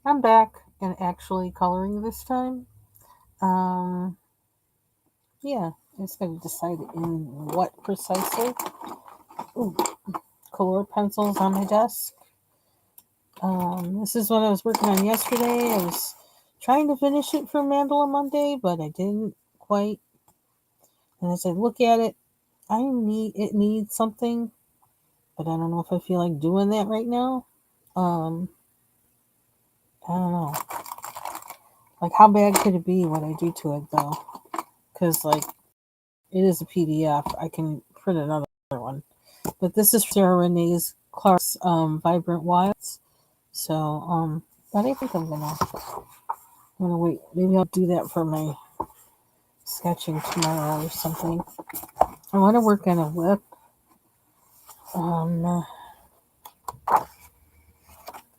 I'm back and actually coloring this time. Um, yeah, I just gotta decide in what precisely. Ooh, color pencils on my desk. This is what I was working on yesterday. I was trying to finish it for Mandala Monday, but I didn't quite. And as I look at it, it needs something, but I don't know if I feel like doing that right now. Um, I don't know. Like, how bad could it be what I do to it though? Because like it is a PDF. I can print another one. But this is Sarah Renee's Clark's Vibrant Wilds. So, but I think I'm gonna wait. Maybe I'll do that for my sketching tomorrow or something. I want to work on a whip. Um,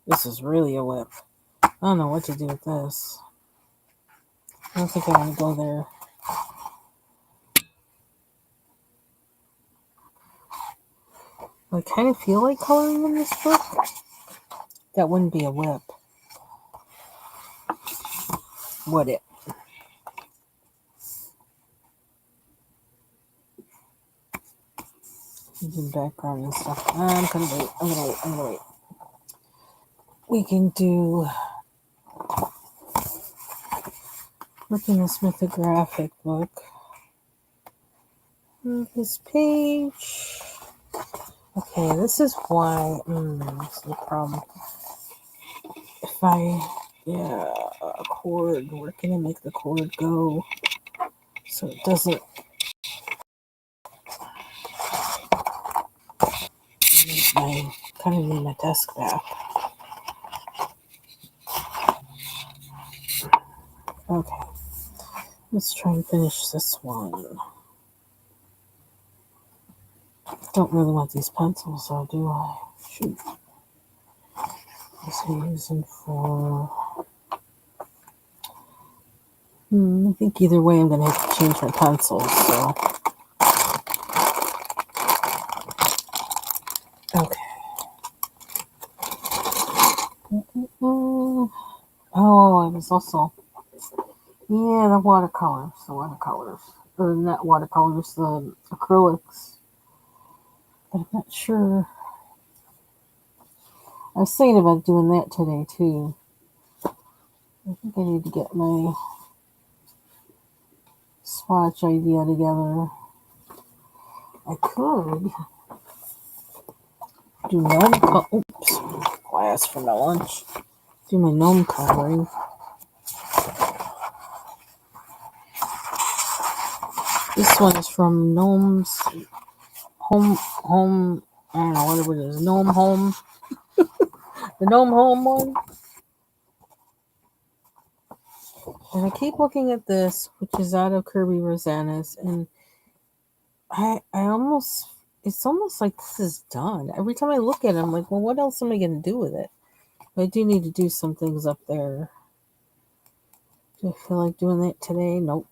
this is really a whip. I don't know what to do with this. I don't think I want to go there. I kind of feel like coloring in this book. That wouldn't be a whip, would it? Using background and stuff. I'm gonna wait. I'm gonna wait. We can do look in this mythographic book. This page. Okay, this is why. That's the problem. If I, yeah, a cord. Where can I make the cord go so it doesn't? I kind of need my desk back. Okay, let's try and finish this one. Don't really want these pencils, though, do I? Shoot. This I'm using for. I think either way I'm going to have to change my pencils, so. Okay. Oh, I was also. Yeah, the watercolors. The watercolors. Or not watercolors, the acrylics. But I'm not sure. I was thinking about doing that today, too. I think I need to get my swatch idea together. I could do oops, glass for my lunch. Do my gnome coloring. This one is from Gnome's Home. I don't know what it is. Gnome Home. The Gnome Home one. And I keep looking at this, which is out of Kirby Rosanna's, and I almost. It's almost like this is done. Every time I look at it, I'm like, well, what else am I going to do with it? I do need to do some things up there. Do I feel like doing that today? Nope.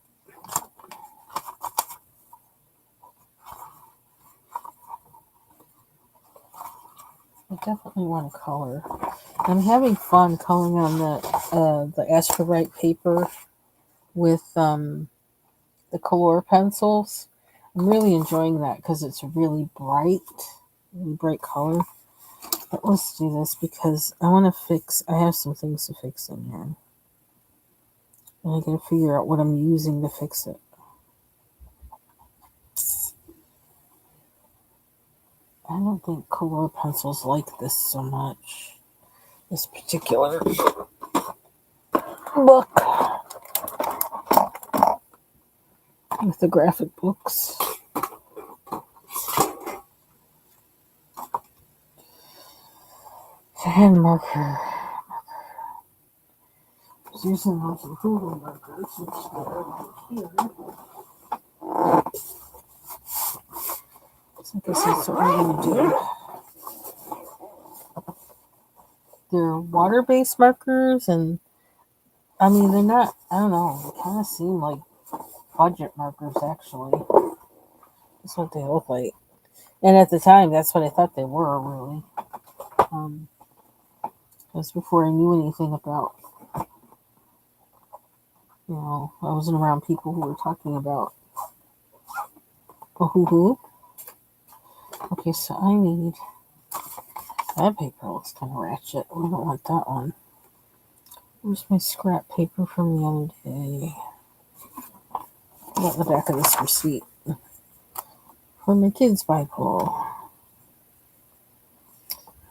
I definitely want to color. I'm having fun coloring on the Astrobrite paper with the color pencils. I'm really enjoying that because it's really bright color. But let's do this because I want to fix. I have some things to fix in here, and I got to figure out what I'm using to fix it. I don't think color pencils like this so much. This particular book with the graphic books. Hand marker. I was using those Google markers, which are here. So I guess that's what we're going to do. They're water-based markers, and I mean, they're not, I don't know, they kind of seem like budget markers, actually. That's what they look like. And at the time, that's what I thought they were, really. Um, That's before I knew anything about, I wasn't around people who were talking about hoo. Okay, so I need, that paper looks kind of ratchet. I don't want that one. Where's my scrap paper from the other day? I got the back of this receipt from my kids' Bible.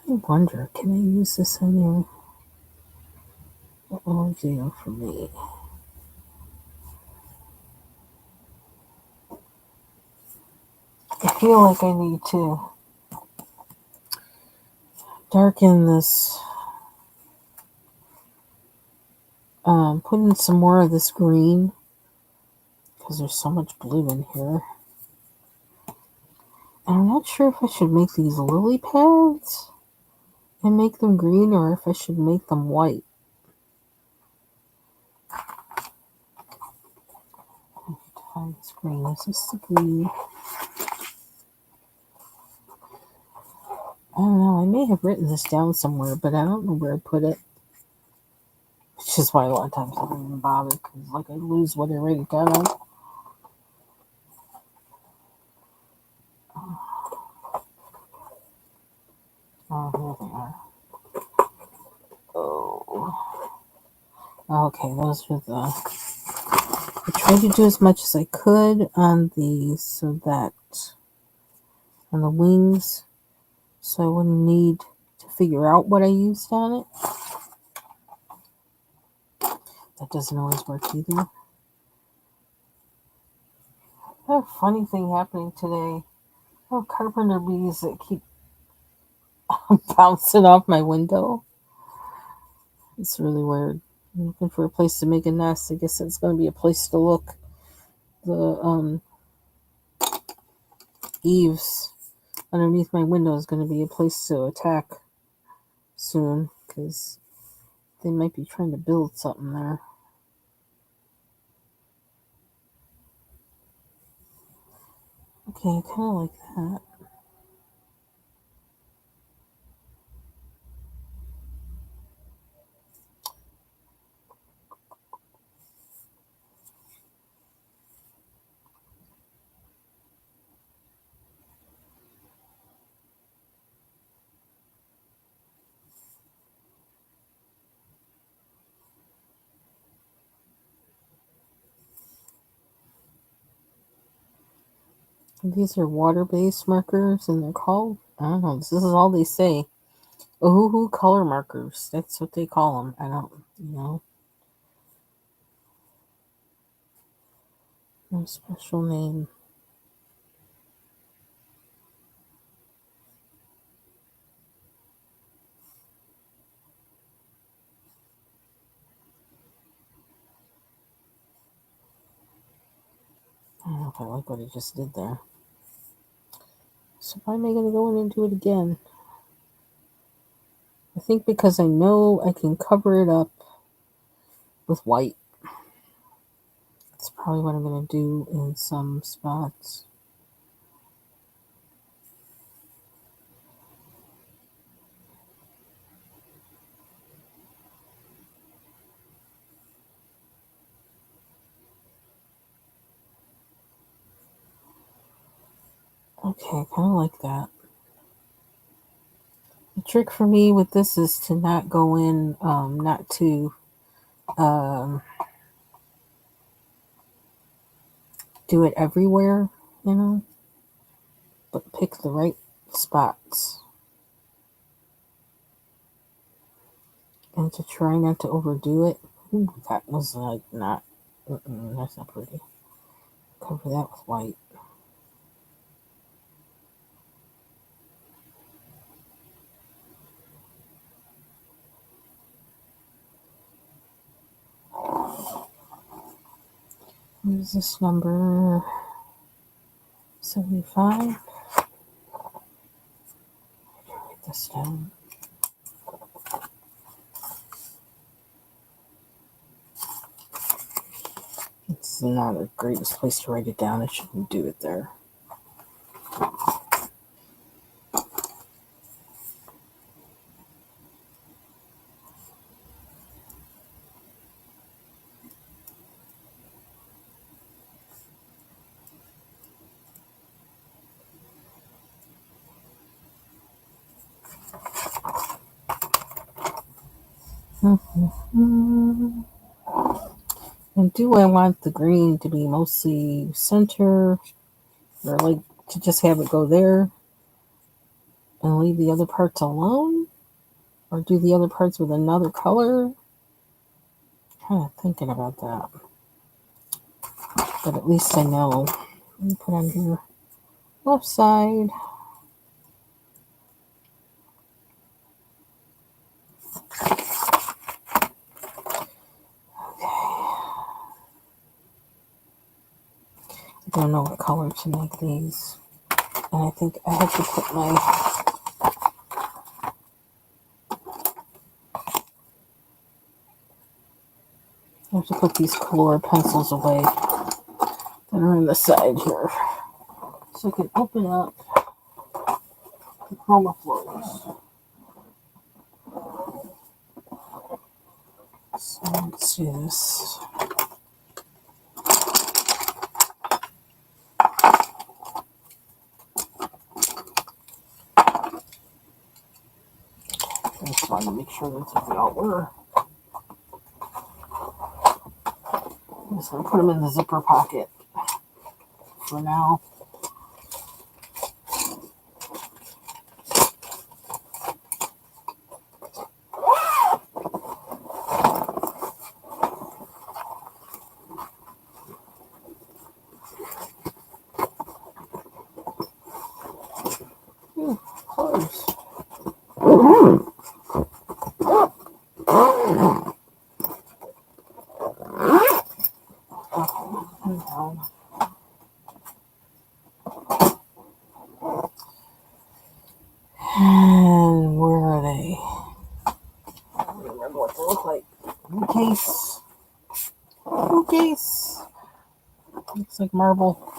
I wonder, can I use this on there? What will it do for me? I feel like I need to darken this, put in some more of this green, because there's so much blue in here. And I'm not sure if I should make these lily pads and make them green, or if I should make them white. I need to find this green. Is this the green? I don't know. I may have written this down somewhere, but I don't know where I put it. Which is why a lot of times I don't even bother, because like I lose what I write it down. Oh, here they are. Oh. Okay, those are the... I tried to do as much as I could on these so that... on the wings, so I wouldn't need to figure out what I used on it. That doesn't always work either. I have a funny thing happening today. I have carpenter bees that keep bouncing off my window. It's really weird. I'm looking for a place to make a nest. I guess it's going to be a place to look. The eaves underneath my window is going to be a place to attack soon, because they might be trying to build something there. Okay, I kind of like that. These are water-based markers, and they're called, I don't know, this is all they say. Ohuhu color markers. That's what they call them. I don't, no special name. I don't know if I like what I just did there. So why am I going to go in and do it again? I think because I know I can cover it up with white. That's probably what I'm going to do in some spots. Okay, I kind of like that. The trick for me with this is to not go in, not to do it everywhere, but pick the right spots. And to try not to overdo it. Ooh, that was like not, that's not pretty. Cover that with white. What is this number? 75. Write this down. It's not the greatest place to write it down. I shouldn't do it there. And do I want the green to be mostly center, or like to just have it go there and leave the other parts alone? Or do the other parts with another color? Kind of thinking about that. But at least I know. Let me put on here. Left side. I don't know what color to make these. And I think I have to put my... I have to put these color pencils away that are on the side here. So I can open up the chroma floors. So let's do this. I just wanted to make sure that's what they all were. I'm just going to put them in the zipper pocket for now. Close. And where are they? I don't remember what they look like. Case. Case. Looks like marble.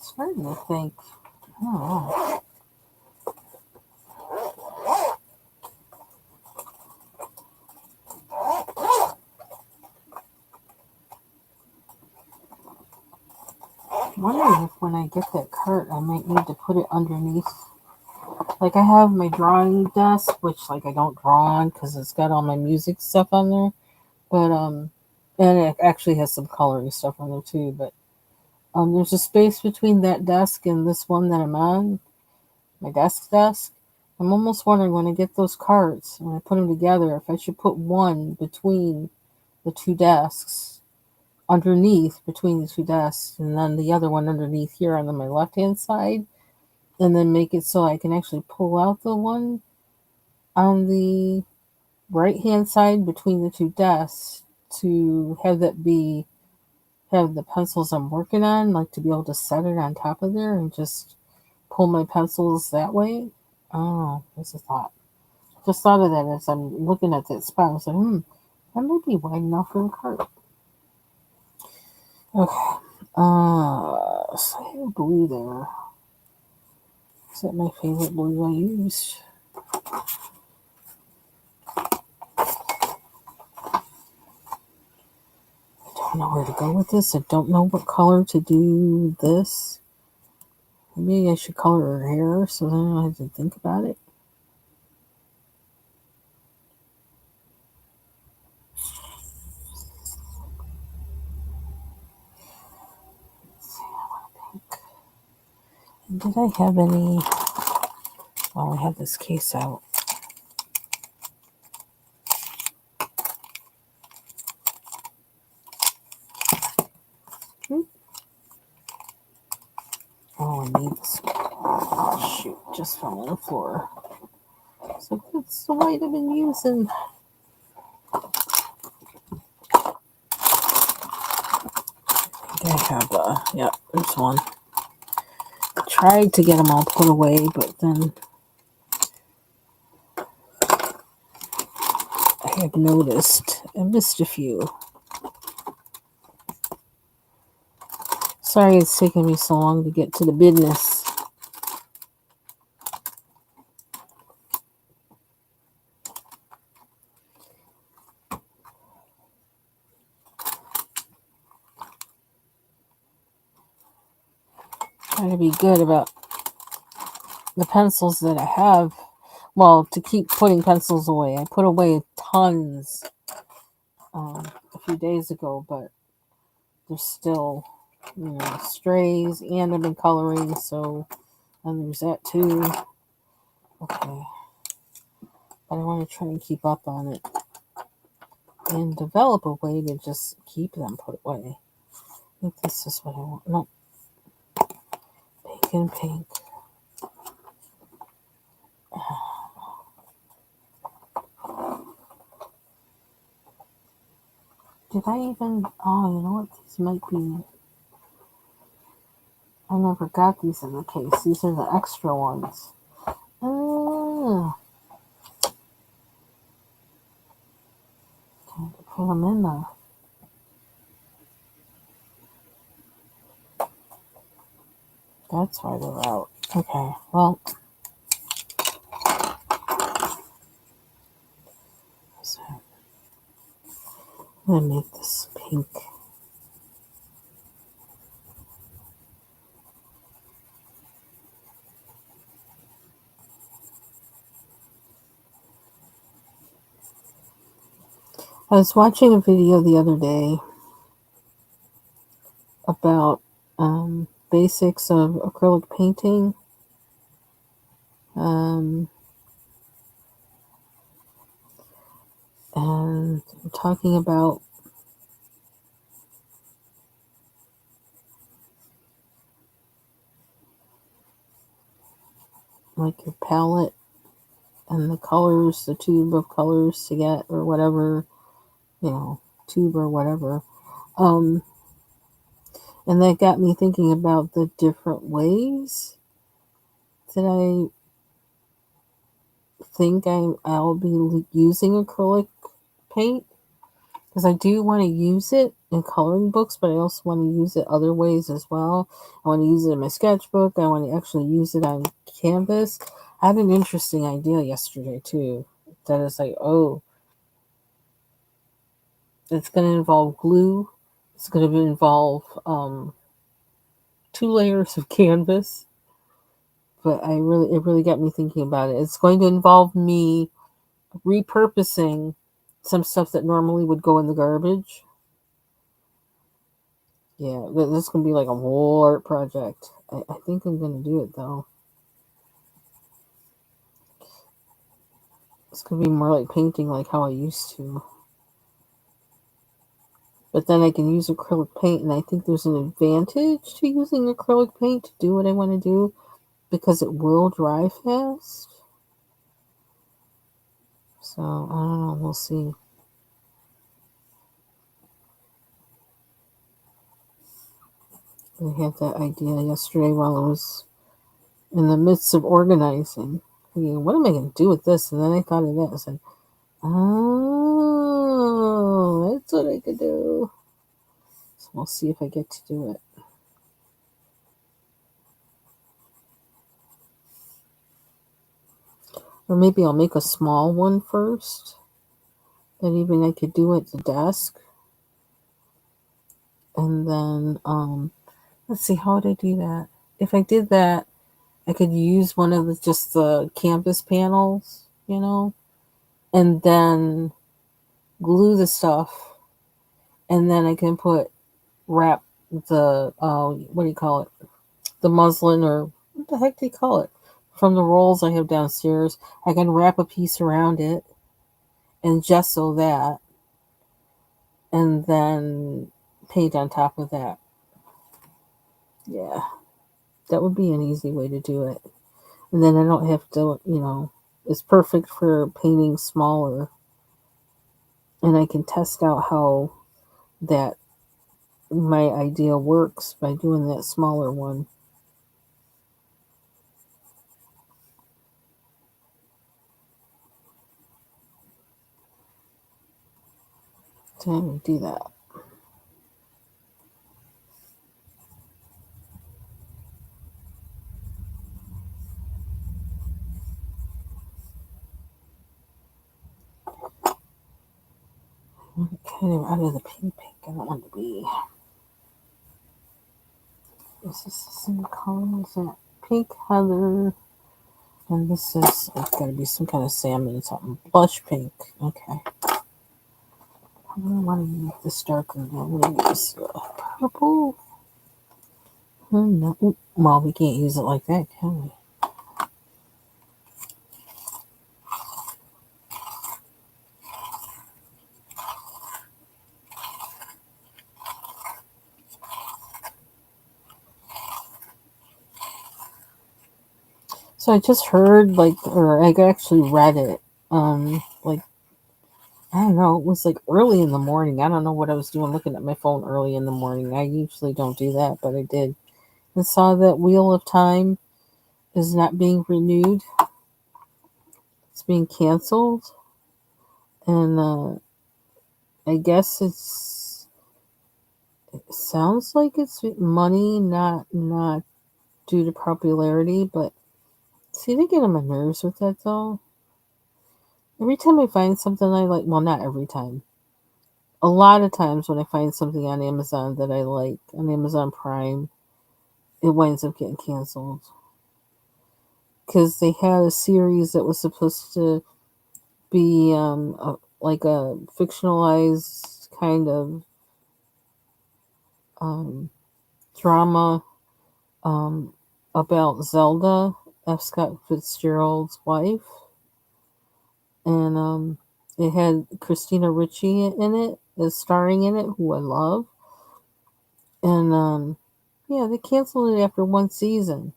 Starting to think. I don't know. I'm wondering if when I get that cart, I might need to put it underneath. Like I have my drawing desk, which like I don't draw on because it's got all my music stuff on there. But and it actually has some coloring stuff on there too. But there's a space between that desk and this one that I'm on, my desk. I'm almost wondering when I get those carts, when I put them together, if I should put one between the two desks, underneath between the two desks, and then the other one underneath here on my left hand side, and then make it so I can actually pull out the one on the right hand side between the two desks to have that be have the pencils I'm working on, like to be able to set it on top of there and just pull my pencils that way. Oh, that's a thought. Just thought of that as I'm looking at that spot. I was like, that might be wide enough for the cart. Okay. So I have blue there. Is that my favorite blue I use? I don't know where to go with this. I don't know what color to do this. Maybe I should color her hair so then I don't have to think about it. Did I have any? Oh, I have this case out. Oh, I need this. Oh, shoot, just fell on the floor. So that's the white I've been using. I have, yeah, there's one. I tried to get them all put away, but then I have noticed I missed a few. Sorry it's taking me so long to get to the business. be good about the pencils that I have. Well, to keep putting pencils away. I put away tons a few days ago, but there's still, strays, and I've been coloring, so and there's that too. Okay. But I want to try and keep up on it and develop a way to just keep them put away. I think this is what I want. No. Pink and pink. Did I even... Oh, you know what? These might be... I never got these in the case. These are the extra ones. Oh. Time to put them in there. That's why they're out. Okay, well... I'm going to make this pink. I was watching a video the other day about basics of acrylic painting. And we're talking about like your palette and the colors, the tube of colors to get, or whatever, tube or whatever. And that got me thinking about the different ways that I think I'll be using acrylic paint. Because I do want to use it in coloring books, but I also want to use it other ways as well. I want to use it in my sketchbook. I want to actually use it on canvas. I had an interesting idea yesterday, too. That is like, oh, it's going to involve glue. It's going to involve 2 layers of canvas. But it really got me thinking about it. It's going to involve me repurposing some stuff that normally would go in the garbage. Yeah, this is going to be like a whole art project. I think I'm going to do it, though. It's going to be more like painting like how I used to. But then I can use acrylic paint, and I think there's an advantage to using acrylic paint to do what I want to do, because it will dry fast. So, I don't know. We'll see. I had that idea yesterday while I was in the midst of organizing. Thinking, what am I going to do with this? And then I thought of that. I said, oh, that's what I could do. So we'll see if I get to do it. Or maybe I'll make a small one first. That even I could do at the desk. And then, let's see, how would I do that? If I did that, I could use one of just the canvas panels, and then glue the stuff. And then I can wrap the, what do you call it? The muslin, or what the heck do you call it? From the rolls I have downstairs. I can wrap a piece around it and gesso that, and then paint on top of that. Yeah, that would be an easy way to do it. And then I don't have to, it's perfect for painting smaller. And I can test out how that my idea works by doing that smaller one. So I'm going to do that. I'm kind of out of the pink. I don't want to be. Is this the same color as that? Pink heather. And this is, it's gotta be some kind of salmon or something. Blush pink. Okay. I don't want to make this darker. I'm going to use purple. No. Well, we can't use it like that, can we? So I just heard, or I actually read it. Like, I don't know, it was like early in the morning. I don't know what I was doing looking at my phone early in the morning. I usually don't do that, but I did. And saw that Wheel of Time is not being renewed. It's being canceled. And I guess it sounds like it's money, not due to popularity, but see, they get on my nerves with that though. Every time I find something I like, well, not every time. A lot of times when I find something on Amazon that I like, on Amazon Prime, it winds up getting canceled. Because they had a series that was supposed to be like a fictionalized kind of um, drama um, about Zelda, F. Scott Fitzgerald's wife. And it had Christina Ricci in it, is starring in it, who I love. And yeah, they canceled it after one season.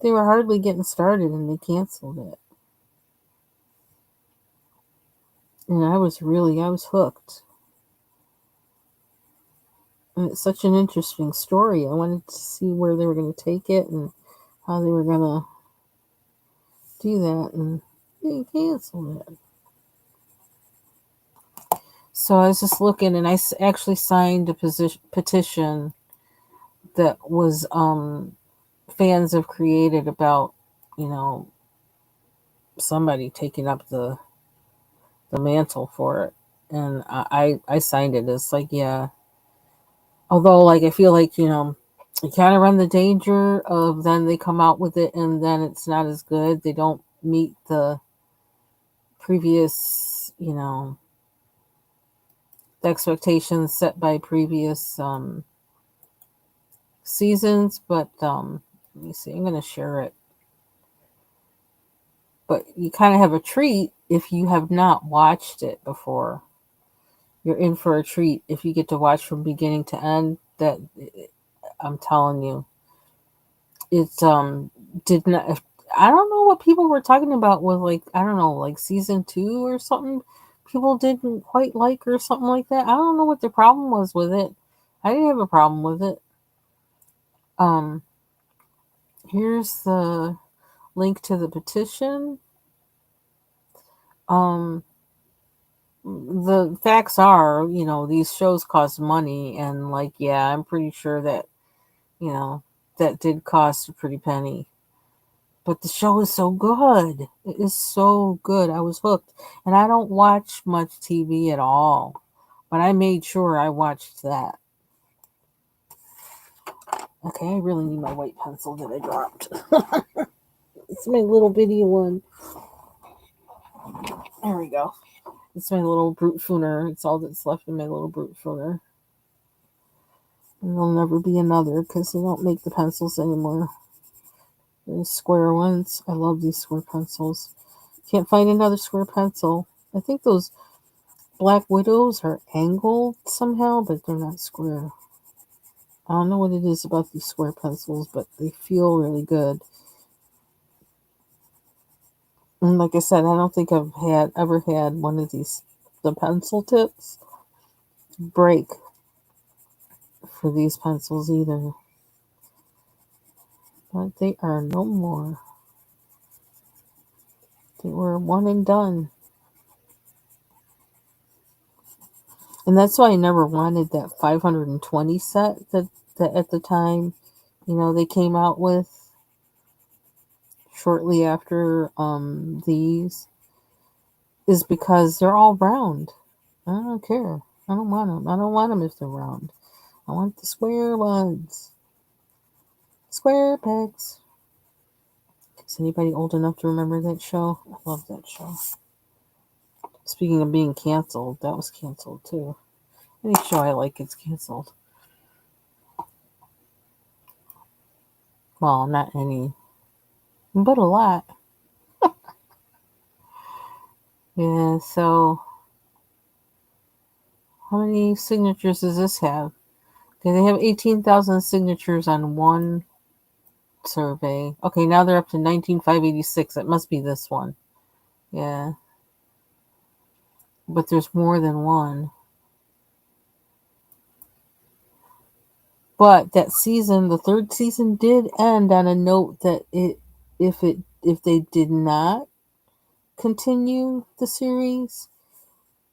They were hardly getting started and they canceled it. And I was hooked. And it's such an interesting story. I wanted to see where they were going to take it and how they were going to do that. And they canceled it. So I was just looking and actually signed a petition that was fans have created about, you know, somebody taking up the mantle for it. And I signed it. It's like, yeah. Although, like, I feel like, you kind of run the danger of then they come out with it and then it's not as good. They don't meet the previous, the expectations set by previous seasons. But let me see, I'm going to share it. But you kind of have a treat if you have not watched it before. You're in for a treat if you get to watch from beginning to end. That I'm telling you, it's did not. I don't know what people were talking about with, like, I don't know, like season 2 or something. People didn't quite like or something like that. I don't know what the problem was with it. I didn't have a problem with it. Um, Here's the link to the petition. Um, the facts are, these shows cost money, and, like, yeah, I'm pretty sure that, you know, that did cost a pretty penny. But the show is so good. It is so good. I was hooked. And I don't watch much TV at all. But I made sure I watched that. Okay, I really need my white pencil that I dropped. It's my little bitty one. There we go. It's my little brute fooner. It's all that's left in my little brute fooner. And there'll never be another because they don't make the pencils anymore. These square ones. I love these square pencils. Can't find another square pencil. I think those Black Widows are angled somehow, but they're not square. I don't know what it is about these square pencils, but they feel really good. And like I said, I don't think I've ever had one of the pencil tips break for these pencils either. But they are no more. They were one and done. And that's why I never wanted that 520 set that at the time, they came out with shortly after these, is because they're all round. I don't care. I don't want them. I don't want them if they're round. I want the square ones. Square Pegs. Is anybody old enough to remember that show? I love that show. Speaking of being canceled, that was canceled too. Any show I like gets canceled. Well, not any, but a lot. Yeah, so how many signatures does this have? Okay, they have 18,000 signatures on one survey. Okay, now they're up to 19,586. It must be this one. Yeah. But there's more than one. But that season, the third season, did end on a note that if they did not continue the series,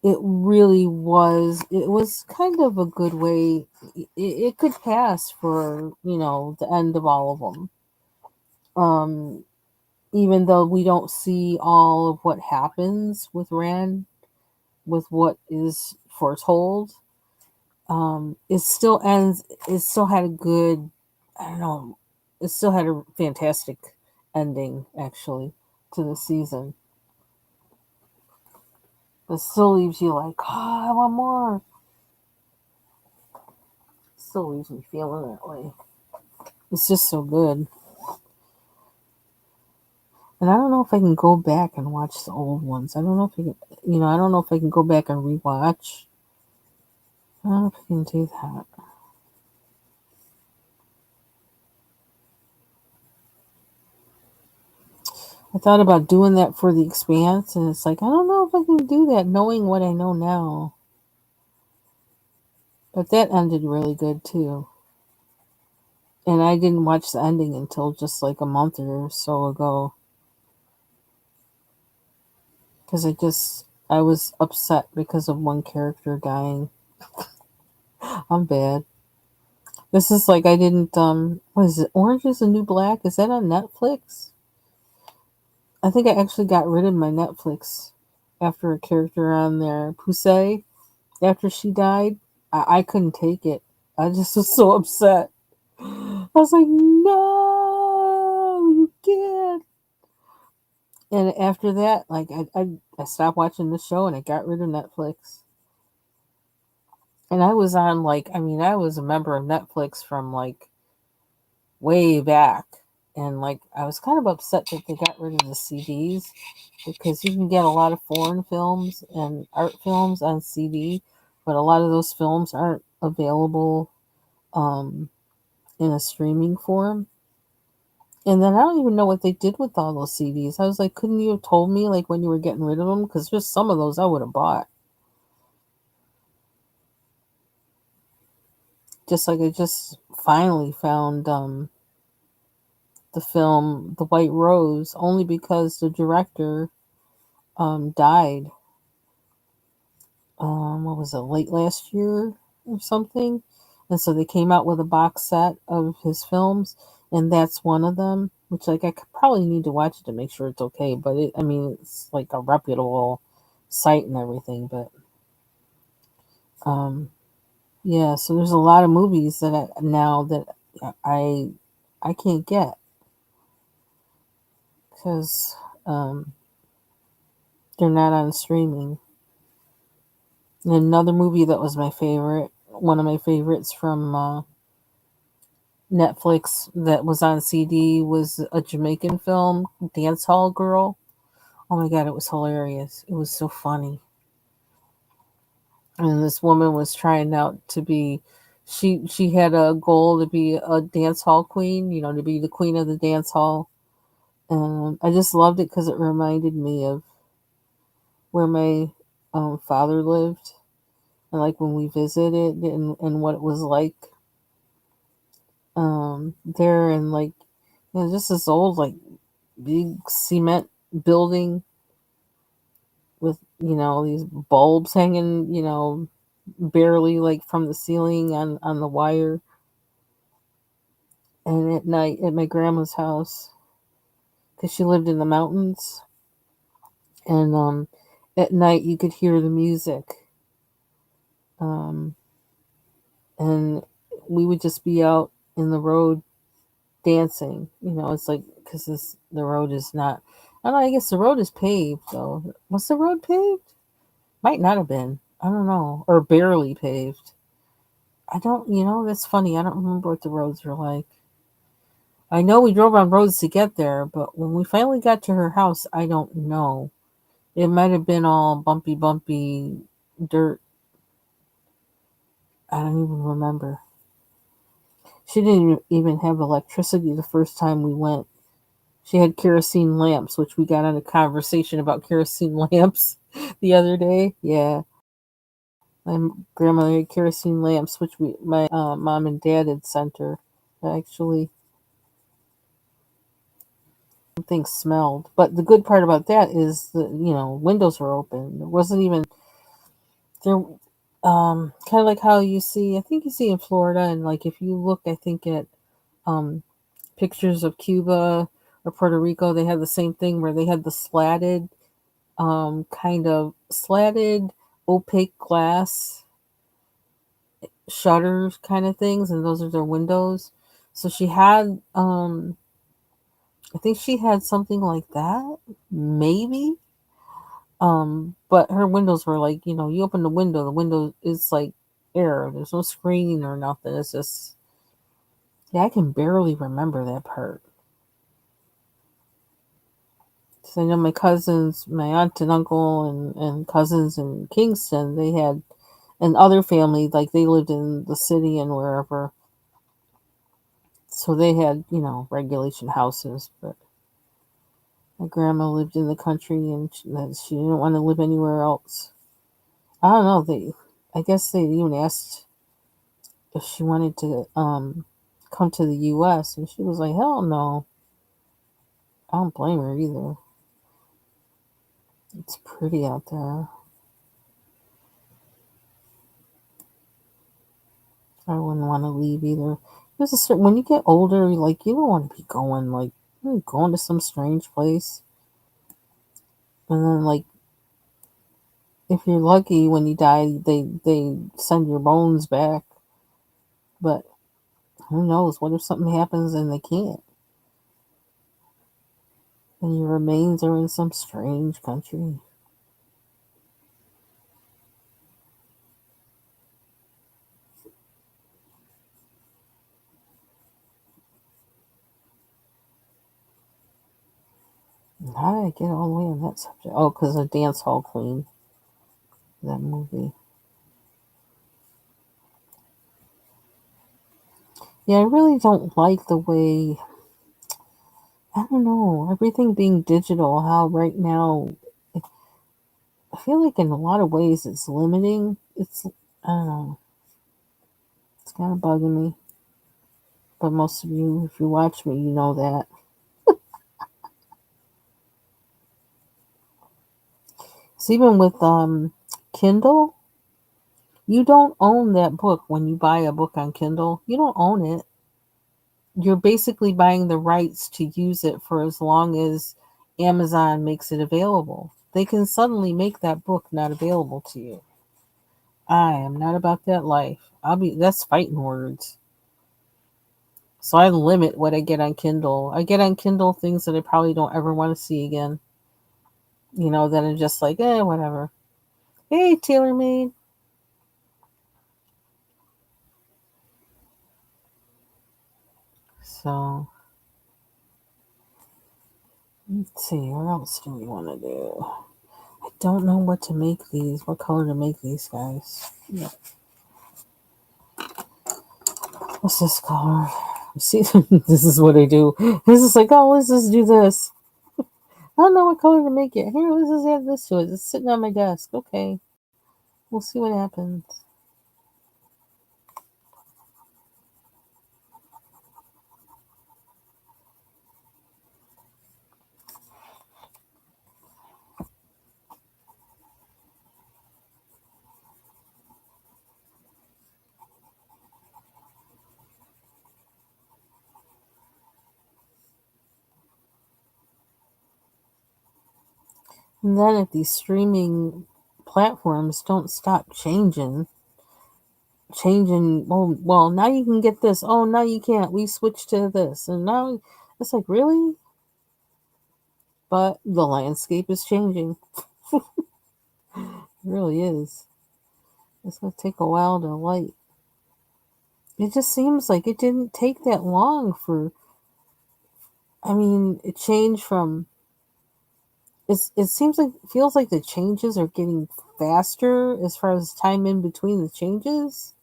it was kind of a good way. It could pass for the end of all of them. Even though we don't see all of what happens with Rand, with what is foretold, it still ends. It still had a good, I don't know, it still had a fantastic ending actually to the season. It still leaves you like, oh, I want more. Still leaves me feeling that way. It's just so good. And I don't know if I can go back and watch the old ones. I don't know if I can, I don't know if I can go back and rewatch. I don't know if I can do that. I thought about doing that for The Expanse, and it's like, I don't know if I can do that knowing what I know now. But that ended really good, too. And I didn't watch the ending until just like a month or so ago. Because I was upset because of one character dying. I'm bad. This is like, I didn't, what is it? Orange is the New Black? Is that on Netflix? I think I actually got rid of my Netflix after a character on there, Pusey, after she died. I couldn't take it. I just was so upset. I was like, no, you can't. And after that, like, I stopped watching the show and I got rid of Netflix. And I was on, like, I mean, I was a member of Netflix from, like, way back. And, like, I was kind of upset that they got rid of the CDs because you can get a lot of foreign films and art films on CD, but a lot of those films aren't available in a streaming form. And then I don't even know what they did with all those CDs. I was like, couldn't you have told me like when you were getting rid of them? Because just some of those I would have bought. Just like I just finally found the film The White Rose only because the director died. What was it, late last year or something? And so they came out with a box set of his films, and that's one of them. Which like I could probably need to watch it to make sure it's okay. But I mean, it's like a reputable site and everything. But um, yeah, so there's a lot of movies that now that I I can't get because um, they're not on streaming. And another movie that was my favorite, one of my favorites from Netflix that was on CD was a Jamaican film, Dance Hall Girl. Oh my god, it was hilarious. It was so funny. And this woman was trying out to be she had a goal to be a dance hall queen, to be the queen of the dance hall. And I just loved it because it reminded me of where my father lived and like when we visited and what it was like there and like just this old like big cement building with these bulbs hanging barely like from the ceiling on the wire. And at night at my grandma's house because she lived in the mountains, and at night you could hear the music, um, and we would just be out in the road dancing. It's like because the road is not. I don't know. I guess the road is paved though. Was the road paved? Might not have been. I don't know, or barely paved. I don't. That's funny. I don't remember what the roads were like. I know we drove on roads to get there, but when we finally got to her house, I don't know. It might have been all bumpy, bumpy dirt. I don't even remember. She didn't even have electricity the first time we went. She had kerosene lamps, which we got on a conversation about kerosene lamps the other day. Yeah, my grandmother had kerosene lamps, which my mom and dad had sent her. Actually, things smelled. But the good part about that is the windows were open. There wasn't even there. Kind of like how you see. I think you see in Florida, and like if you look, I think at um pictures of Cuba or Puerto Rico, they had the same thing where they had the kind of slatted opaque glass shutters kind of things, and those are their windows. So she had I think she had something like that, maybe. But her windows were like, you open the window is like air. There's no screen or nothing. It's just, yeah, I can barely remember that part. So I know my cousins, my aunt and uncle, and cousins in Kingston, they had, and other family, like they lived in the city and wherever. So they had, regulation houses. But my grandma lived in the country and she didn't want to live anywhere else. I don't know. I guess they even asked if she wanted to come to the U.S. and she was like, hell no. I don't blame her either. It's pretty out there. I wouldn't want to leave either. There's a certain when you get older, like you don't want to be going like going to some strange place, and then like if you're lucky when you die, they send your bones back. But who knows? What if something happens and they can't, and your remains are in some strange country? How did I get all the way on that subject? Oh, because of Dance Hall Queen, that movie. Yeah, I really don't like the way, I don't know, everything being digital, how right now, I feel like in a lot of ways it's limiting. I don't know, it's kind of bugging me. But most of you, if you watch me, you know that. So even with Kindle, you don't own that book when you buy a book on Kindle. You don't own it. You're basically buying the rights to use it for as long as Amazon makes it available. They can suddenly make that book not available to you. I am not about that life. That's fighting words. So I limit what I get on Kindle. I get on Kindle things that I probably don't ever want to see again. That are just like, whatever. Hey, TaylorMade. So let's see, what else do we want to do? I don't know what to make these, what color to make these guys. Yeah. What's this color? See, this is what I do. This is like, oh, let's just do this. I don't know what color to make it. Here, let's just add this to it. It's sitting on my desk. Okay. We'll see what happens. And then if these streaming platforms don't stop changing, changing. Well, now you can get this. Oh, now you can't. We switched to this, and now it's like, really. But the landscape is changing. It really is. It's gonna take a while to light. It just seems like it didn't take that long for. I mean, it changed from. It seems like feels like the changes are getting faster as far as time in between the changes,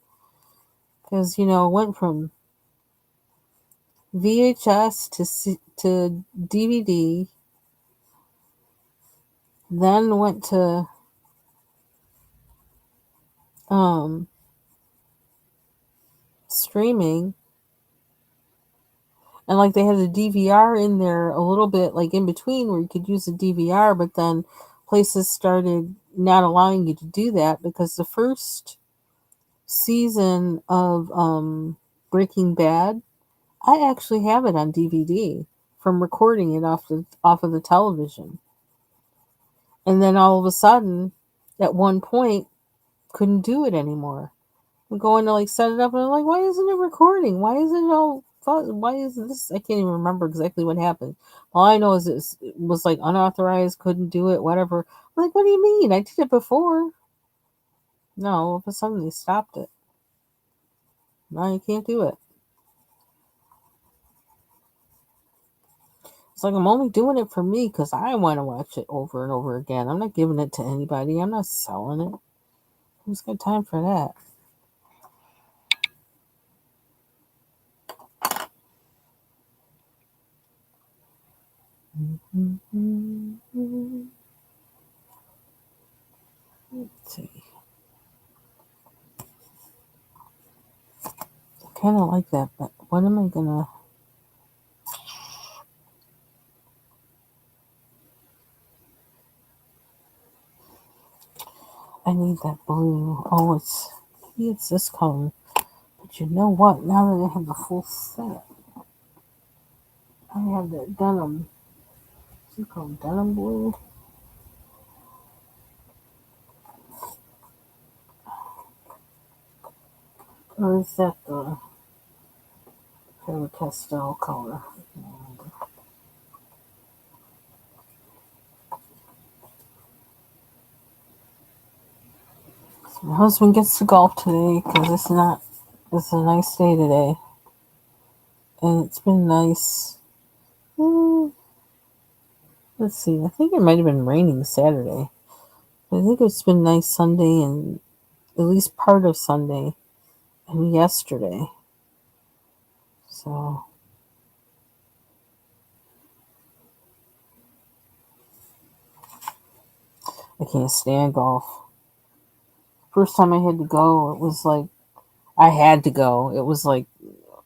because it went from VHS to DVD, then went to um streaming, and like they had a DVR in there a little bit like in between where you could use a DVR, but then places started not allowing you to do that because the first season of Breaking Bad, I actually have it on DVD from recording it off of the television. And then all of a sudden, at one point, couldn't do it anymore. I'm going to like set it up, and I'm like, why isn't it recording? Why is it all? Why is this? I can't even remember exactly what happened. All I know is it was like unauthorized, couldn't do it, whatever. I'm like, what do you mean? I did it before. No, all of a sudden they stopped it. No, you can't do it. It's like I'm only doing it for me because I want to watch it over and over again. I'm not giving it to anybody. I'm not selling it. Who's got time for that? Let's see. I kind of like that, but what am I gonna? I need that blue. Oh, maybe it's this color. But you know what? Now that I have the full set, I have that denim. What's it called? Denim blue? Or is that the kind of pastel color? So my husband gets to golf today because it's a nice day today. And it's been nice. Let's see. I think it might have been raining Saturday. But I think it's been nice Sunday and at least part of Sunday and yesterday. So I can't stand golf. First time I had to go, it was like I had to go. It was like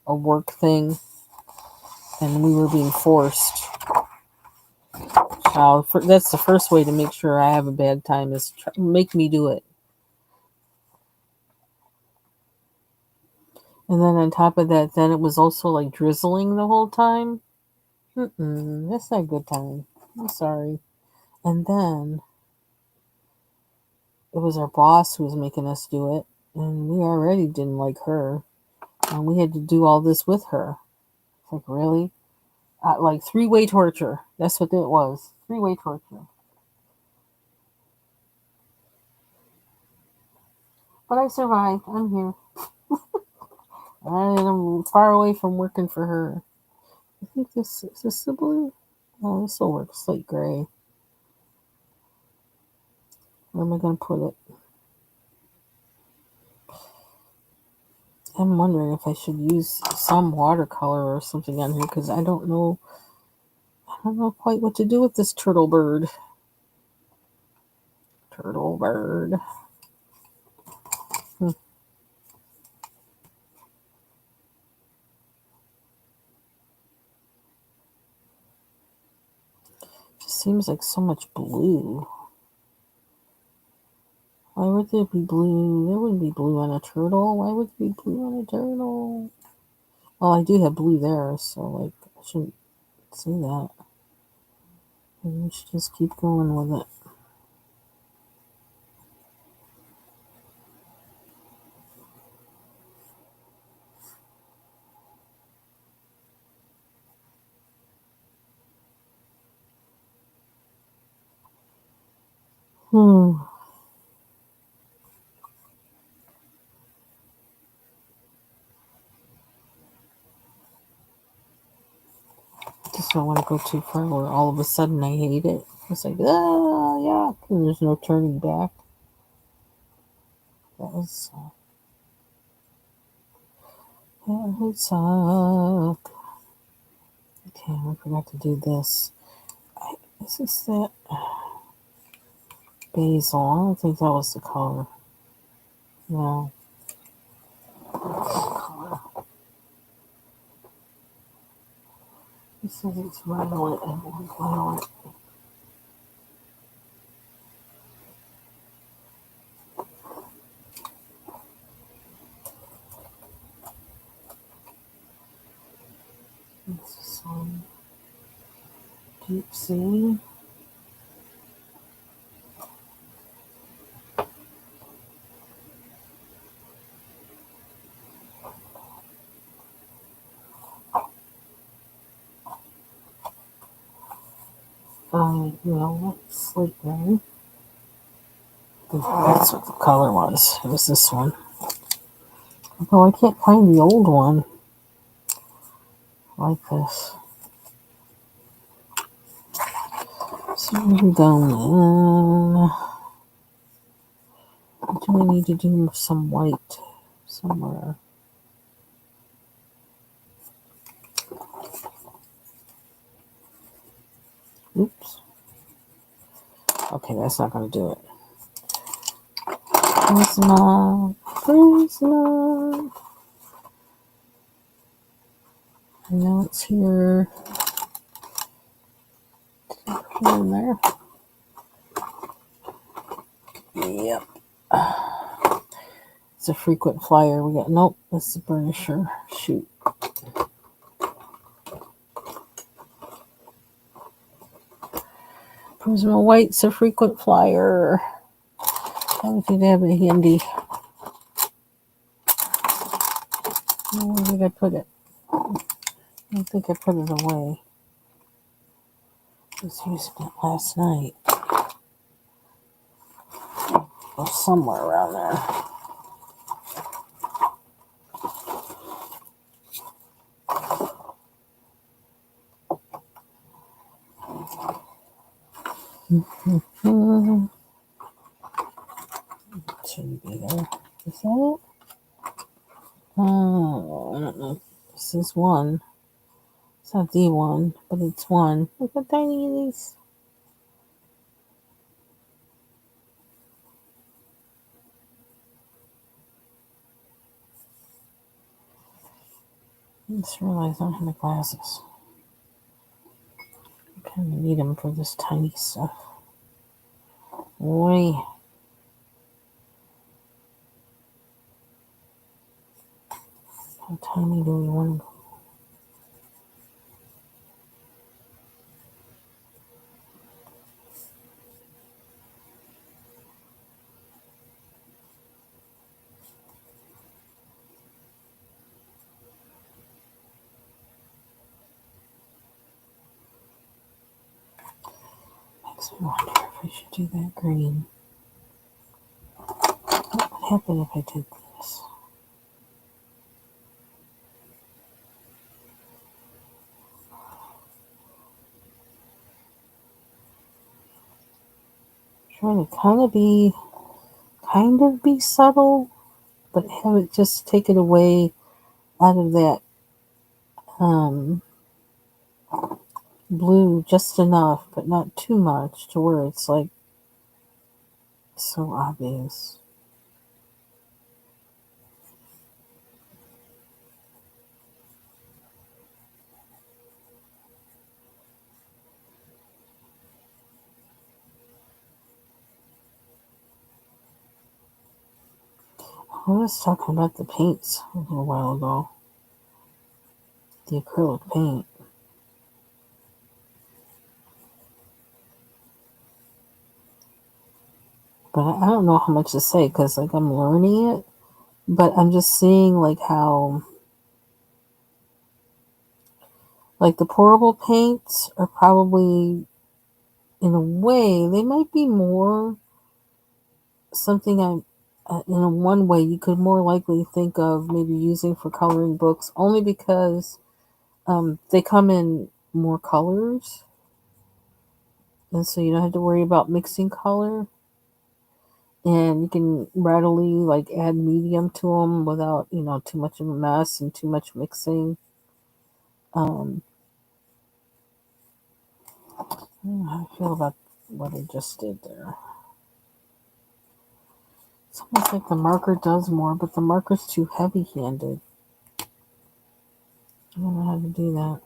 a work thing, and we were being forced. That's the first way to make sure I have a bad time is make me do it. And then on top of that, then it was also like drizzling the whole time. That's not a good time. I'm sorry. And then it was our boss who was making us do it, and we already didn't like her, and we had to do all this with her. It's like, really? Like three-way torture. That's what it was. Three-way torture. But I survived. I'm here. And I'm far away from working for her. I think this is this the blue? Oh, this will work. Slate gray. Where am I going to put it? I'm wondering if I should use some watercolor or something on here because I don't know. I don't know quite what to do with this turtle bird. Turtle bird. Just seems like so much blue. Why would there be blue? There wouldn't be blue on a turtle. Why would there be blue on a turtle? Well, I do have blue there, so like I shouldn't say that. Maybe we should just keep going with it. Hmm. Just don't want to go too far where all of a sudden I hate it. It's like, yeah, and there's no turning back. That would suck. Okay, I forgot to do this. Is this that basil? I don't think that was the color. No. It says it's violet. I want violet. This is some deep sea. Slate gray. That's what the color was. It was this one. Although I can't find the old one like this. So we're going. Do I need to do some white somewhere? Oops. Okay, that's not going to do it. Prisma. I know it's here. In there. Yep. It's a frequent flyer. We got nope. That's the burnisher. Shoot. Prisma White's a frequent flyer. I wish you'd have it handy. Where did I put it? I don't think I put it away. I was using it last night. Or somewhere around there. Shouldn't be there. Is that it? Oh, I don't know. This is one. It's not the one, but it's one. Look how tiny it is. I just realized I don't have my glasses. I kind of need them for this tiny stuff. Boy. How tiny do we want to go? Makes me wonder if I should do that green. What would happen if I did this? Trying to kind of be subtle, but have it just take it away out of that blue just enough, but not too much to where it's like so obvious. I was talking about the paints a little while ago. The acrylic paint. But I don't know how much to say because like I'm learning it. But I'm just seeing like how like the pourable paints are probably in a way they might be more something in one way you could more likely think of maybe using for coloring books, only because they come in more colors, and so you don't have to worry about mixing color, and you can readily like add medium to them without too much of a mess and too much mixing. um I don't know how I feel about what I just did there. It's almost like the marker does more, but the marker's too heavy handed. I don't know how to do that.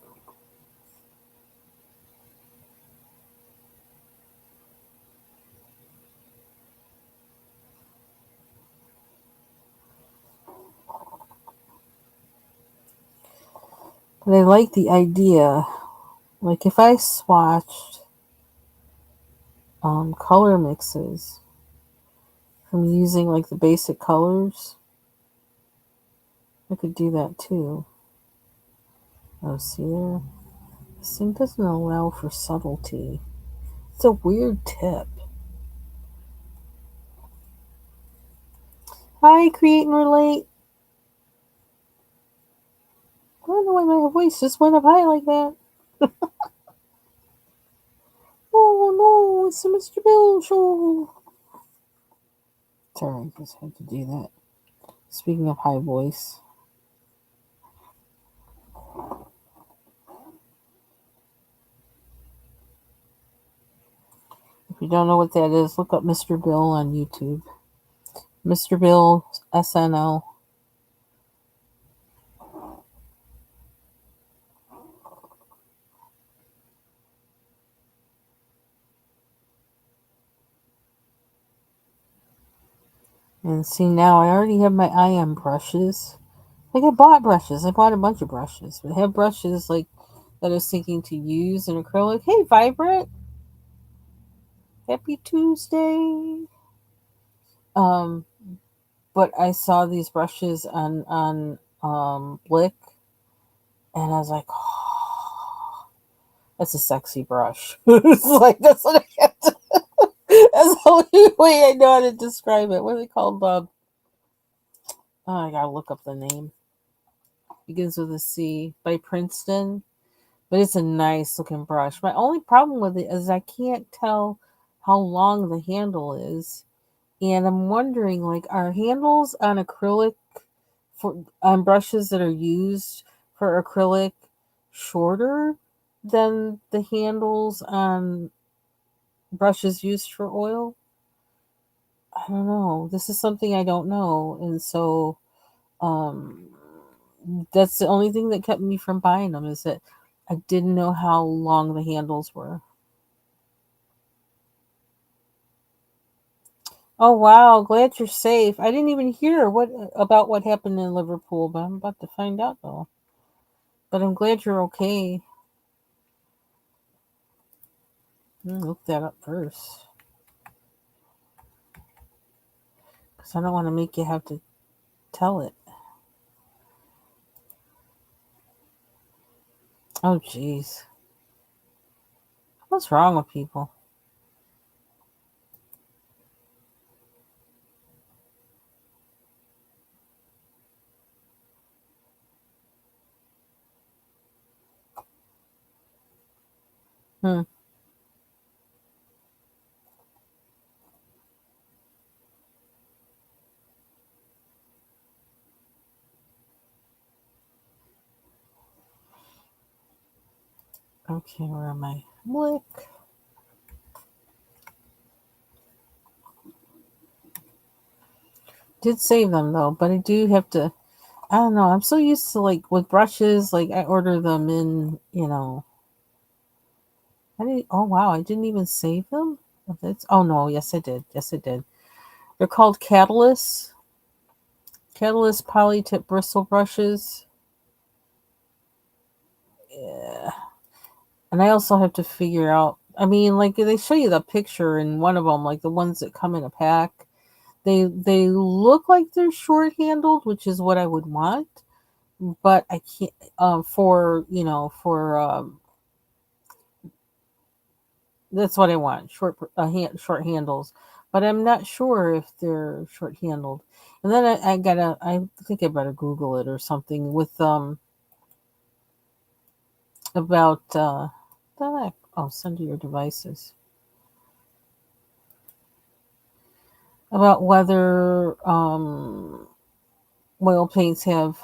But I like the idea. Like if I swatched color mixes from using like the basic colors, I could do that too. Oh, see there? This thing doesn't allow for subtlety. It's a weird tip. Hi, create and relate. I don't know why my voice just went up high like that. Oh no, it's the Mr. Bill show. Sorry, I just had to do that. Speaking of high voice, if you don't know what that is, look up Mr. Bill on YouTube. Mr. Bill SNL. And see, now I already have my IM brushes. Like I bought brushes. I bought a bunch of brushes. But I have brushes like that I was thinking to use in acrylic. Hey, Vibrant. Happy Tuesday. Um, but I saw these brushes on Blick, and I was like, oh, that's a sexy brush. It's like that's what I have to. That's the only way I know how to describe it. What are they called? Oh, I gotta look up the name. Begins with a C, by Princeton. But it's a nice looking brush. My only problem with it is I can't tell how long the handle is. And I'm wondering, like, are handles on acrylic for on brushes that are used for acrylic shorter than the handles on brushes used for oil? I don't know. This is something I don't know. And so um that's the only thing that kept me from buying them, is that I didn't know how long the handles were. Oh wow, glad you're safe. I didn't even hear what happened in Liverpool, but I'm about to find out though. But I'm glad you're okay. Look that up first, because I don't want to make you have to tell it. Oh jeez, what's wrong with people? Hmm. Okay, where am I? Look, did save them though, but I do have to. I don't know. I'm so used to like with brushes, like I order them in. I didn't. Oh wow, I didn't even save them. Oh no, yes I did. Yes I did. They're called Catalyst poly tip bristle brushes. Yeah. And I also have to figure out. I mean, like they show you the picture in one of them, like the ones that come in a pack. They look like they're short handled, which is what I would want. But I can't. For That's what I want. Short handles, but I'm not sure if they're short handled. And then I think I better Google it or something with about send to your devices about whether oil paints have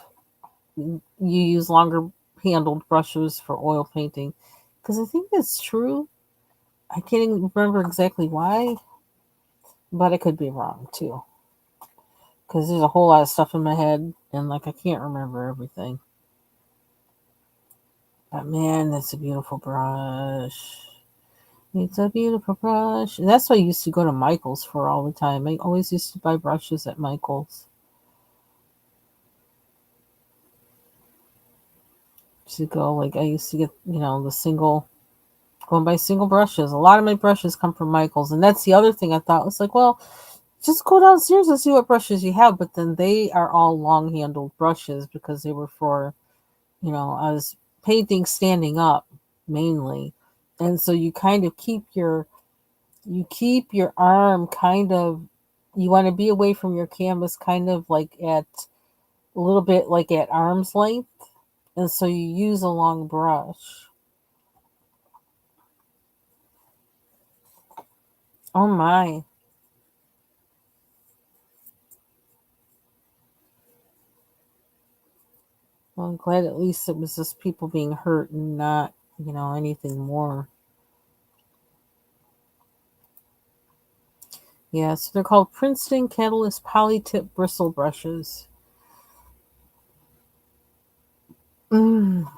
you use longer handled brushes for oil painting because I think that's true. I can't even remember exactly why, but I could be wrong too. Because there's a whole lot of stuff in my head, and like I can't remember everything. But man, that's a beautiful brush. It's a beautiful brush. And that's what I used to go to Michael's for all the time. I always used to buy brushes at Michael's. To go like I used to get, the single go and buy single brushes. A lot of my brushes come from Michael's, and that's the other thing I thought was like, well, just go downstairs and see what brushes you have. But then they are all long handled brushes because they were for, I was painting standing up mainly. And so you kind of keep your arm kind of, you want to be away from your canvas kind of like at a little bit like at arm's length. And so you use a long brush. Oh my. Well, I'm glad at least it was just people being hurt and not, anything more. Yeah, so they're called Princeton Catalyst Polytip Bristle Brushes. Mm.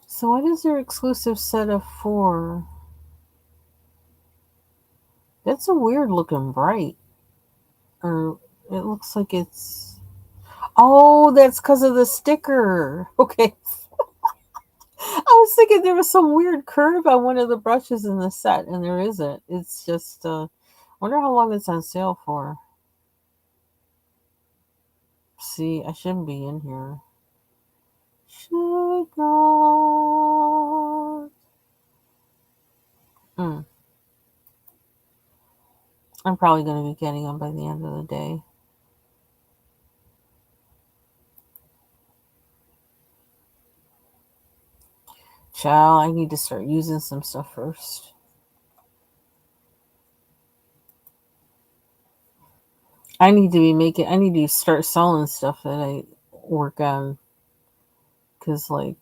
So what is their exclusive set of four? That's a weird looking bright. Or it looks like it's... Oh, that's because of the sticker. Okay. I was thinking there was some weird curve on one of the brushes in the set, and there isn't. It's just, wonder how long it's on sale for. See, I shouldn't be in here. Should not. Mm. I'm probably going to be getting them by the end of the day. Child, I need to start using some stuff first. I need to start selling stuff that I work on. Because, like,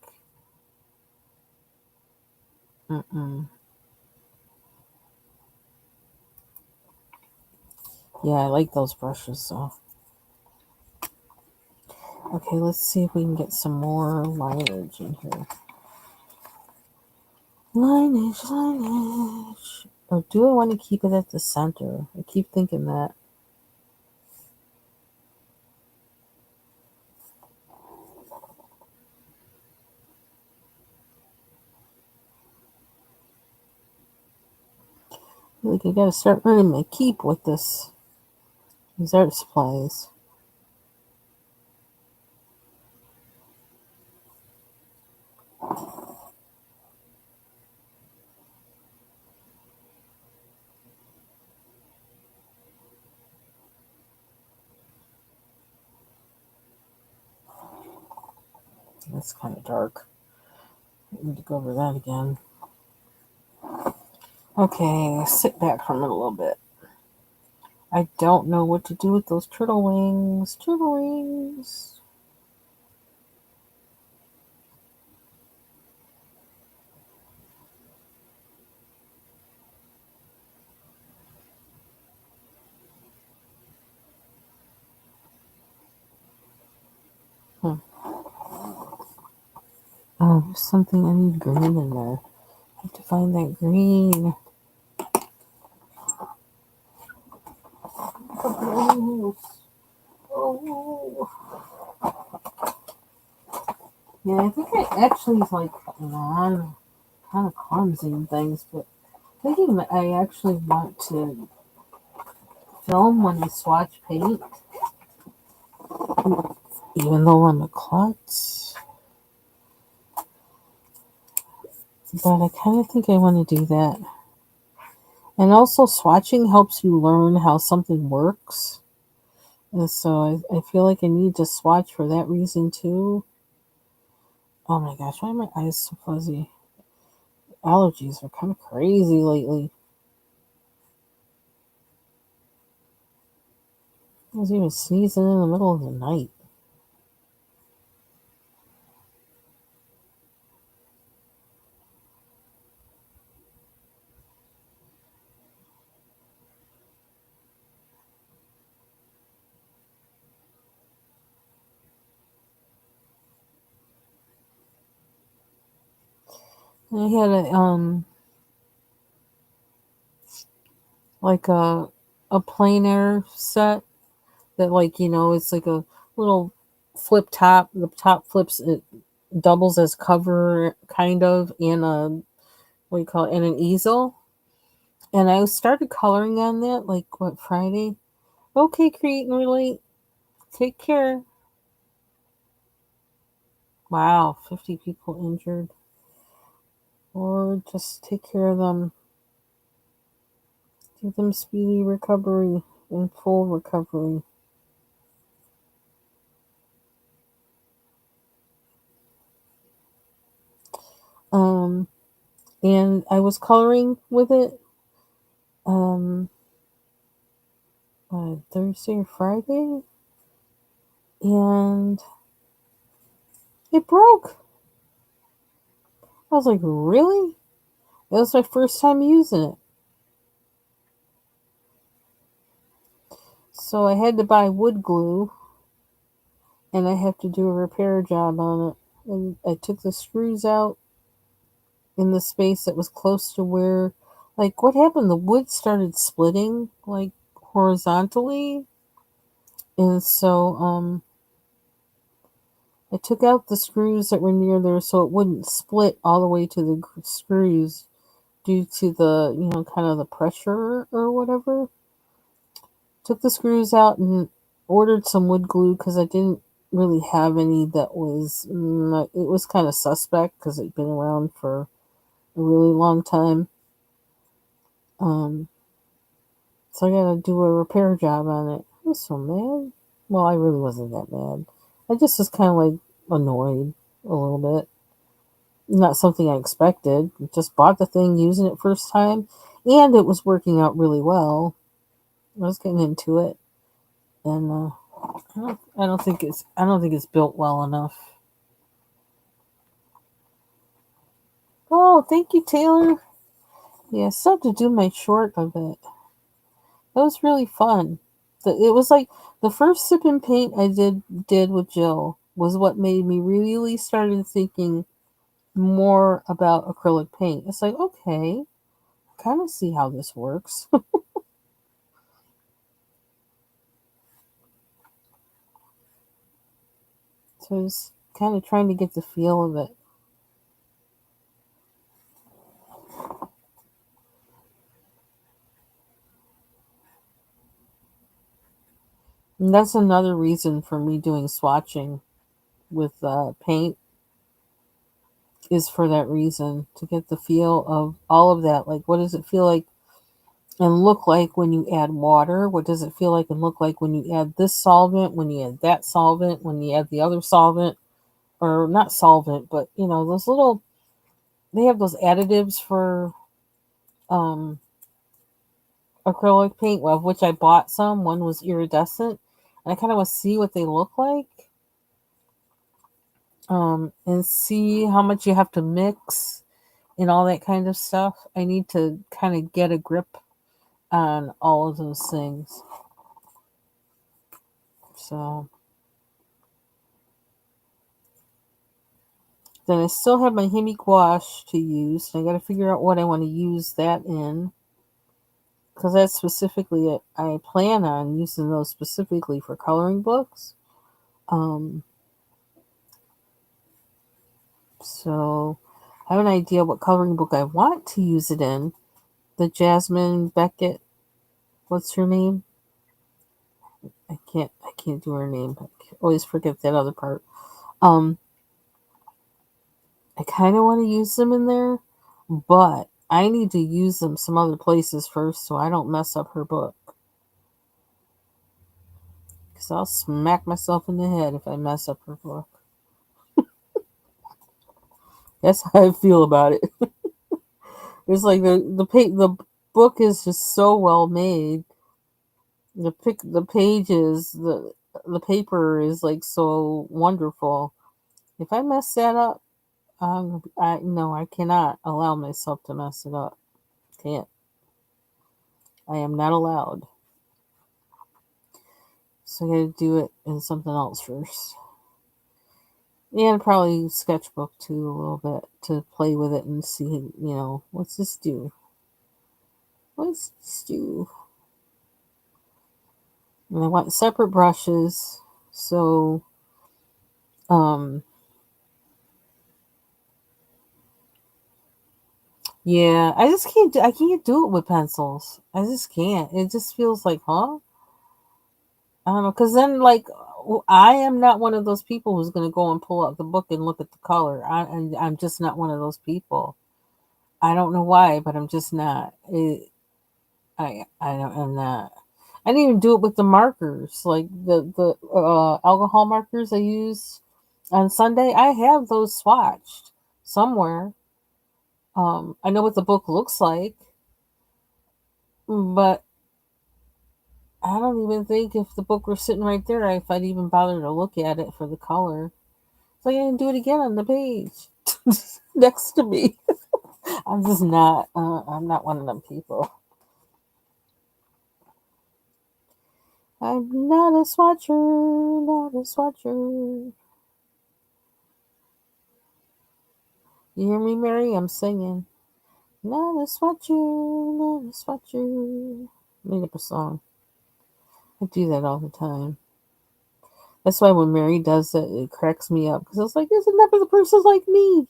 mm-mm. Yeah, I like those brushes, so. Okay, let's see if we can get some more lineage in here. Lineage, lineage. Or do I want to keep it at the center? I keep thinking that. Like, I gotta start earning my keep with these art supplies. That's kind of dark. I need to go over that again. Okay, sit back from it a little bit. I don't know what to do with those turtle wings. Turtle wings. Hmm. Oh, there's something I need green in there. I have to find that green. Oh, oh. Yeah, I think I actually like, I'm kind of clumsy and things, but thinking that I actually want to film when I swatch paint, even though I'm a klutz. But I kind of think I want to do that. And also, swatching helps you learn how something works. And so I feel like I need to swatch for that reason too. Oh my gosh, why are my eyes so fuzzy? Allergies are kind of crazy lately. I was even sneezing in the middle of the night. I had like a plein air set that, like, it's like a little flip top. The top flips, it doubles as cover kind of, and a, what do you call it, and an easel. And I started coloring on that, like, what, Friday? Okay, create and relate. Take care. Wow, 50 people injured. Or just take care of them. Give them speedy recovery and full recovery. Um, and I was coloring with it um Thursday or Friday, and it broke. I was like, really? That was my first time using it. So I had to buy wood glue, and I have to do a repair job on it. And I took the screws out in the space that was close to where, like, what happened? The wood started splitting, like, horizontally. And so I took out the screws that were near there so it wouldn't split all the way to the screws due to the, kind of the pressure or whatever. Took the screws out and ordered some wood glue because I didn't really have any that was, it was kind of suspect because it'd been around for a really long time. Um, so I got to do a repair job on it. I was so mad. Well, I really wasn't that mad. I just was kind of like annoyed a little bit. Not something I expected. Just bought the thing, using it first time, and it was working out really well. I was getting into it, and I don't think it's built well enough. Oh, thank you, Taylor. Yeah, still have to do my short of it. That was really fun. It was like the first sip and paint I did with Jill was what made me really started thinking more about acrylic paint. It's like, okay, I kind of see how this works. So I was kind of trying to get the feel of it. And that's another reason for me doing swatching with paint, is for that reason, to get the feel of all of that. Like, what does it feel like and look like when you add water? What does it feel like and look like when you add this solvent, when you add that solvent, when you add the other solvent? Or not solvent, but those little, they have those additives for um, acrylic paint, of which I bought some. One was iridescent, and I kind of want to see what they look like, and see how much you have to mix and all that kind of stuff. I need to kind of get a grip on all of those things. So then I still have my Hemi gouache to use. I got to figure out what I want to use that in, because that's specifically it. I plan on using those specifically for coloring books. Um, so I have an idea what coloring book I want to use it in. The Jasmine Beckett, what's her name? I can't do her name. I always forget that other part. Um, I kind of want to use them in there, but I need to use them some other places first so I don't mess up her book. Because I'll smack myself in the head if I mess up her book. That's how I feel about it. It's like the book is just so well made. The pages, the paper is like so wonderful. If I mess that up, I no, I cannot allow myself to mess it up. Can't. I am not allowed. So I gotta do it in something else first. And probably sketchbook too a little bit to play with it and see, what's this do? What's this do? And I want separate brushes. So, um, yeah, I can't do it with pencils. I just can't. It just feels like, huh? I don't know. Because then, like, I am not one of those people who's going to go and pull out the book and look at the color. I'm just not one of those people. I don't know why, but I'm just not. I'm not. I didn't even do it with the markers, like the alcohol markers I use on Sunday. I have those swatched somewhere. I know what the book looks like, but I don't even think if the book were sitting right there, if I'd even bother to look at it for the color. It's like I can do it again on the page next to me. I'm just not. I'm not one of them people. I'm not a swatcher. Not a swatcher. You hear me, Mary? I'm singing. Not a swatcher. Not a swatcher. Made up a song. I do that all the time. That's why when Mary does it, it cracks me up because it's like, there's a number of persons like me.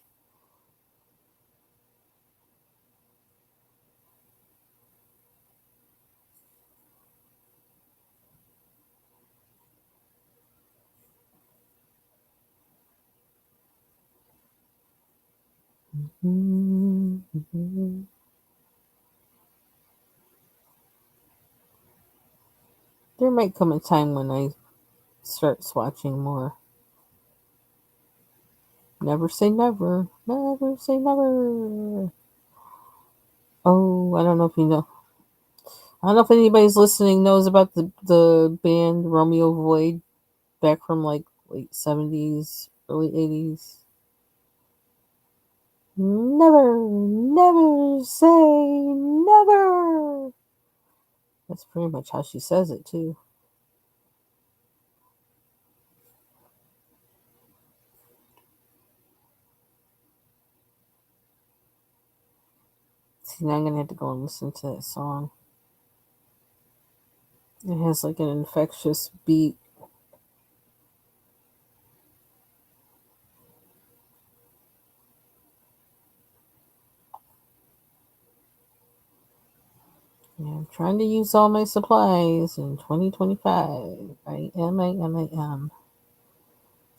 Mm-hmm. There might come a time when I start swatching more. Never say never. Never say never. Oh, I don't know if you know. I don't know if anybody's listening knows about the band Romeo Void back from like late 70s, early 80s. Never, never say never. That's pretty much how she says it too. See, now I'm gonna have to go and listen to that song. It has like an infectious beat. Yeah, I'm trying to use all my supplies in 2025. I am.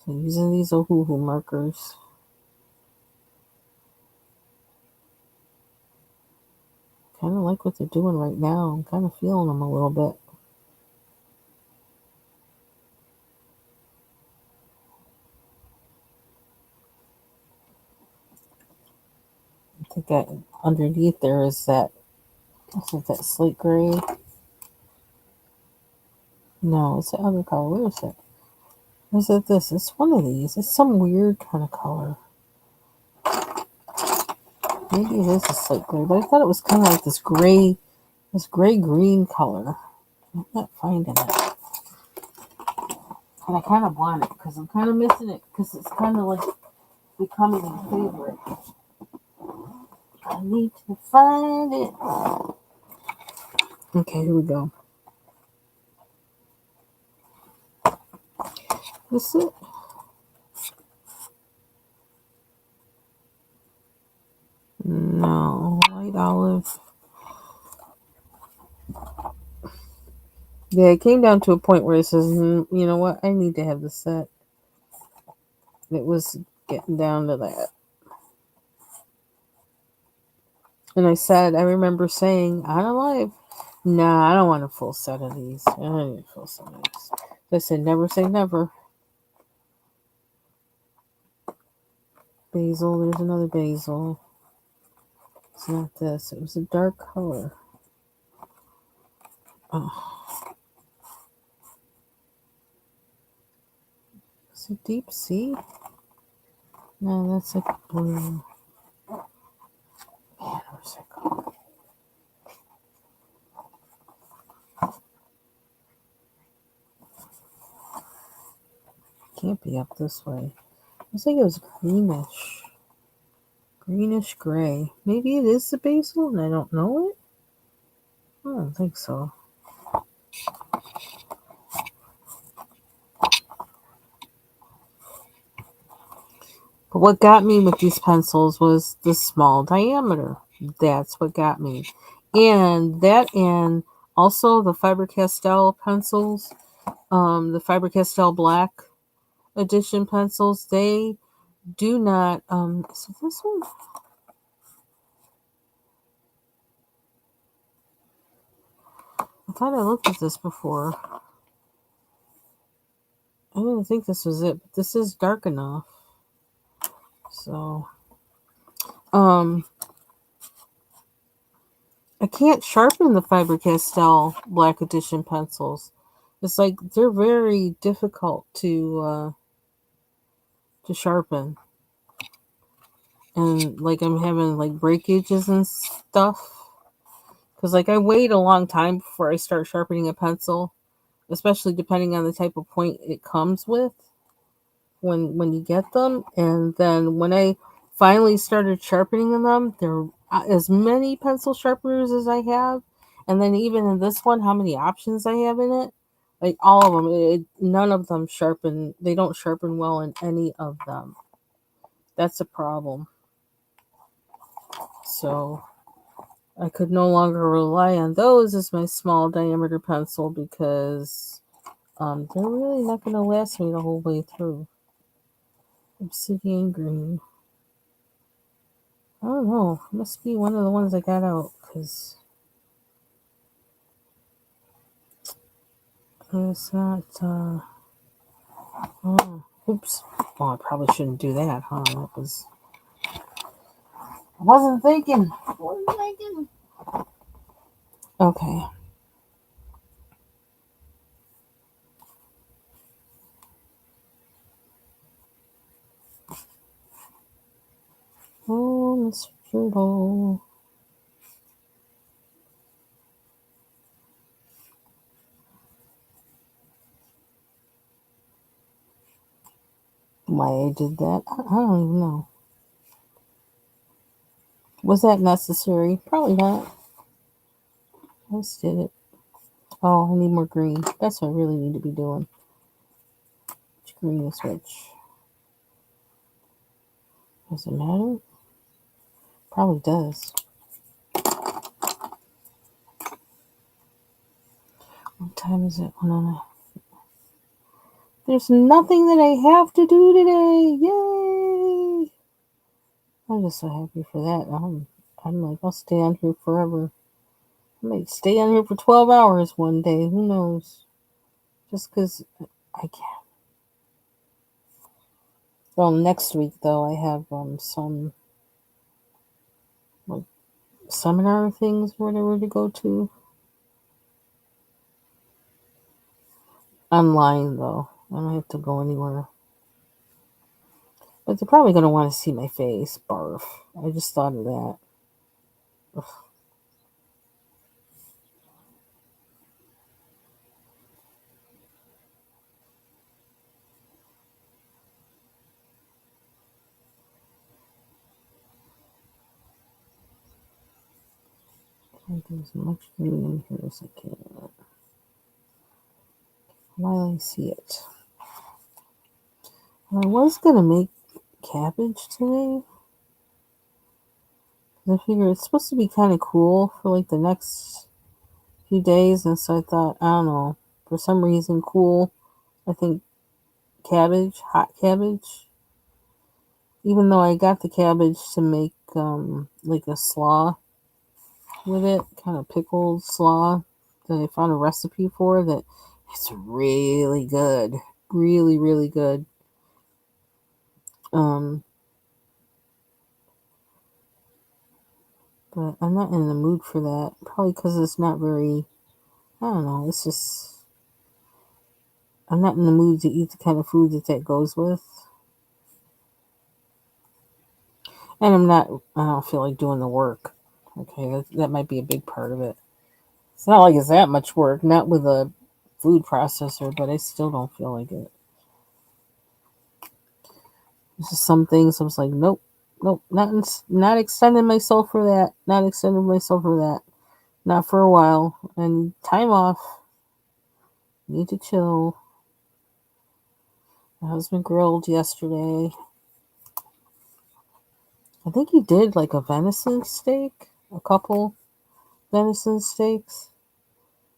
So using these Ohuhu markers. Kind of like what they're doing right now. I'm kind of feeling them a little bit. I think that underneath there is that, is it that slate gray? No, it's the other color. Where is it? Is it this? It's one of these. It's some weird kind of color. Maybe it is a slate gray, but I thought it was kind of like this gray green color. I'm not finding it. And I kind of want it because I'm kind of missing it because it's kind of like becoming a favorite. I need to find it. Okay, here we go. This it? No, light olive. Yeah, it came down to a point where it says, you know what? I need to have the set. It was getting down to that. And I remember saying on a live, nah, I don't want a full set of these. I don't need a full set of these. I said, never say never. Basil, there's another basil. It's not this. It was a dark color. Oh, is it deep sea? No, that's like blue. Man, where's it go? Can't be up this way. Looks like it was greenish. Greenish gray. Maybe it is the basil and I don't know it? I don't think so. But what got me with these pencils was the small diameter. That's what got me. And also the Faber-Castell pencils, the Faber-Castell Black edition pencils, they do not, is it this one? I thought I looked at this before. I didn't think this was it, but this is dark enough. So, I can't sharpen the Faber-Castell Black Edition pencils. It's like they're very difficult to sharpen, and like I'm having like breakages and stuff. Cause like I wait a long time before I start sharpening a pencil, especially depending on the type of point it comes with when you get them. And then when I finally started sharpening them, there are as many pencil sharpeners as I have, and then even in this one, how many options I have in it. Like all of them, none of them sharpen. They don't sharpen well in any of them. That's a problem. So I could no longer rely on those as my small diameter pencil because they're really not going to last me the whole way through. Obsidian green. I don't know. It must be one of the ones I got out because it's not. Oh, oops. Well, I probably shouldn't do that, huh? That was. I wasn't thinking. Wasn't thinking. Okay. Oh, Miss Turtle. Why I did that? I don't even know. Was that necessary? Probably not. I just did it. Oh, I need more green. That's what I really need to be doing. Which green is which? Does it matter? Probably does. What time is it? There's nothing that I have to do today. Yay! I'm just so happy for that. I'm like, I'll stay on here forever. I might stay on here for 12 hours one day. Who knows? Just because I can't. Well, next week, though, I have some like seminar things or whatever to go to. Online, though. I don't have to go anywhere. But they're probably going to want to see my face. Barf. I just thought of that. Ugh. I get as much green in here as I can while I see it. Well, I was going to make cabbage today. I figure it's supposed to be kind of cool for like the next few days, and so I thought, I don't know, for some reason, cool. I think cabbage, hot cabbage. Even though I got the cabbage to make like a slaw, with it, kind of pickled slaw that I found a recipe for that it's really good. Really, really good. Um, but I'm not in the mood for that. Probably because it's not very, I don't know, it's just, I'm not in the mood to eat the kind of food that goes with. And I don't feel like doing the work. Okay, that might be a big part of it. It's not like it's that much work, not with a food processor, but I still don't feel like it. There's just some things I was like, nope, nope, not extending myself for that, not extending myself for that, not for a while. And time off, need to chill. My husband grilled yesterday. I think he did like a venison steak, a couple venison steaks,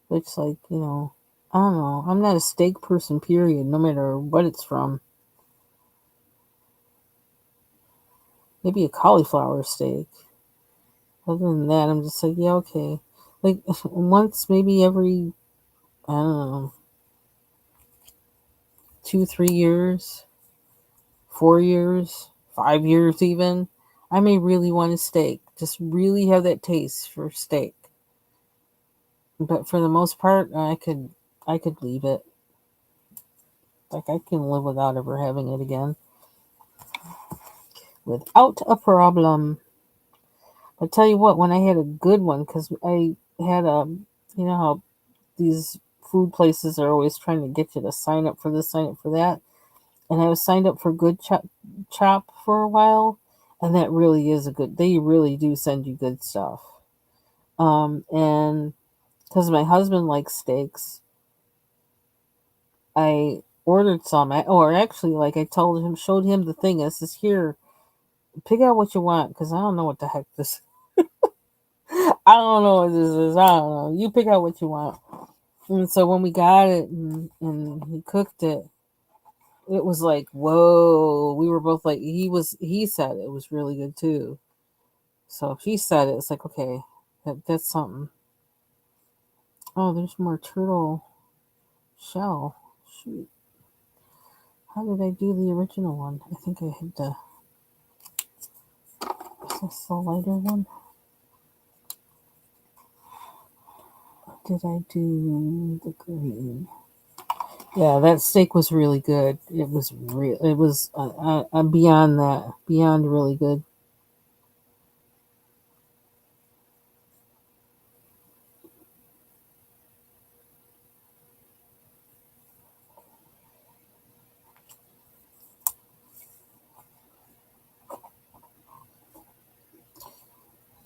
which, like, I don't know. I'm not a steak person, period, no matter what it's from. Maybe a cauliflower steak. Other than that, I'm just like, yeah, okay. Like, once, maybe every, I don't know, 2, 3 years, 4 years, 5 years even, I may really want a steak. Just really have that taste for steak. But for the most part, I could leave it. Like, I can live without ever having it again. Without a problem. I'll tell you what, when I had a good one, because I had how these food places are always trying to get you to sign up for this, sign up for that. And I was signed up for Good Chop for a while, and that really is they really do send you good stuff. And because my husband likes steaks, I ordered some, or actually, like, I told him, showed him the thing. I says, here, pick out what you want, because I don't know what the heck this. I don't know what this is. I don't know. You pick out what you want. And so when we got it and he cooked it, it was like, whoa. We were both like, he said it was really good too. So if he said it, it's like, okay, that's something. Oh, there's more turtle shell. Shoot. How did I do the original one? I think I had is this the lighter one? Or did I do the green? Yeah, that steak was really good. It was real. It was beyond that, beyond really good.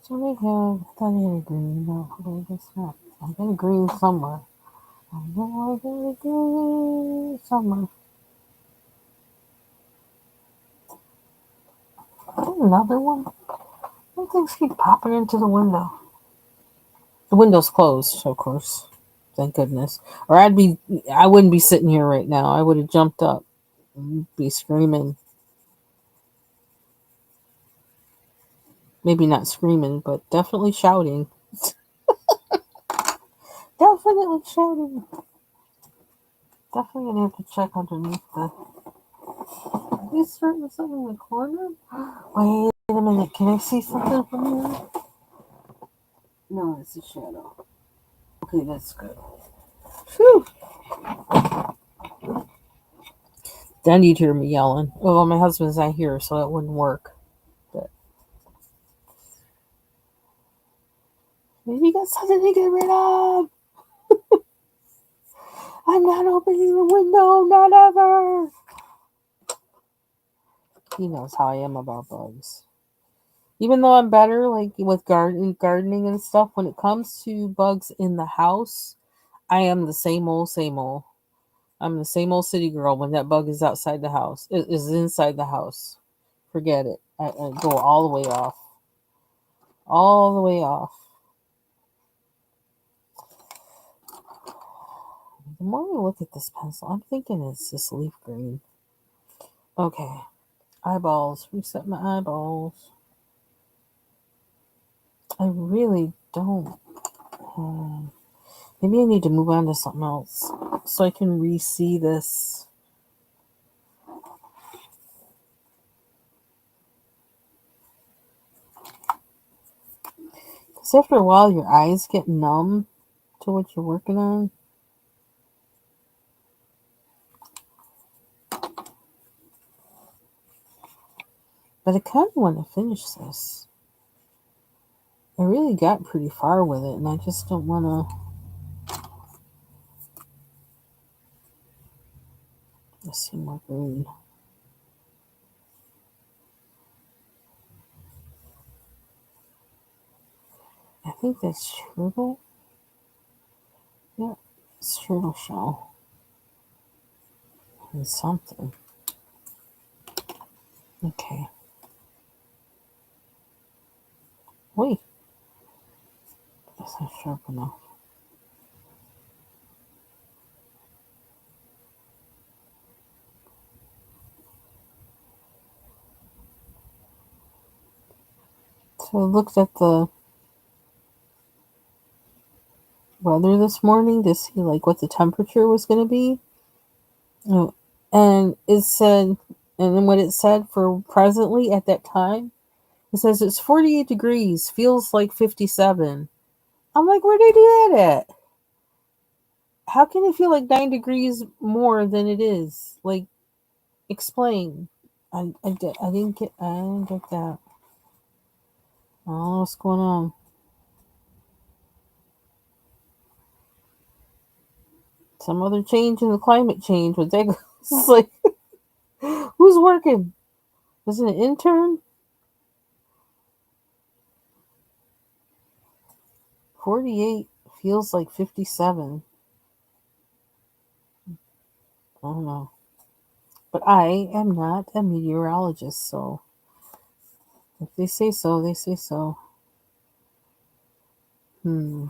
So we have. I thought I had a green. No, I guess not. I got a green somewhere. I know I got a green somewhere. Another one. Things keep popping into the window. The window's closed, of course. Thank goodness. Or I wouldn't be sitting here right now. I would have jumped up and be screaming. Maybe not screaming, but definitely shouting. Definitely shouting. Definitely gonna have to check underneath the. Are you starting something in the corner? Wait a minute. Can I see something from here? No, it's a shadow. Okay, that's good. Phew. Then you'd hear me yelling. Well, my husband's not here, so that wouldn't work. But maybe you got something to get rid of. I'm not opening the window, not ever. He knows how I am about bugs. Even though I'm better, like with gardening and stuff, when it comes to bugs in the house, I am the same old, same old. I'm the same old city girl when that bug is outside the house. It is inside the house. Forget it. I go all the way off. All the way off. The more I look at this pencil, I'm thinking it's just leaf green. Okay. Eyeballs. Reset my eyeballs. I really don't. Maybe I need to move on to something else so I can re-see this. Because after a while, your eyes get numb to what you're working on. But I kind of want to finish this. I really got pretty far with it, and I just don't want to. Let's see more green. I think that's turtle. Yep, it's turtle shell and something. Okay. Wait, that's not sharp enough. So I looked at the weather this morning to see like what the temperature was going to be. And it said, and then what it said for presently at that time, it says it's 48 degrees, feels like 57. I'm like, where'd they do that at? How can it feel like 9 degrees more than it is? Like, explain. I didn't get that. I don't know what's going on. Some other change in the climate change. But that it's like, who's working? Was it an intern? 48 feels like 57. I don't know. But I am not a meteorologist, so if they say so, they say so. Maybe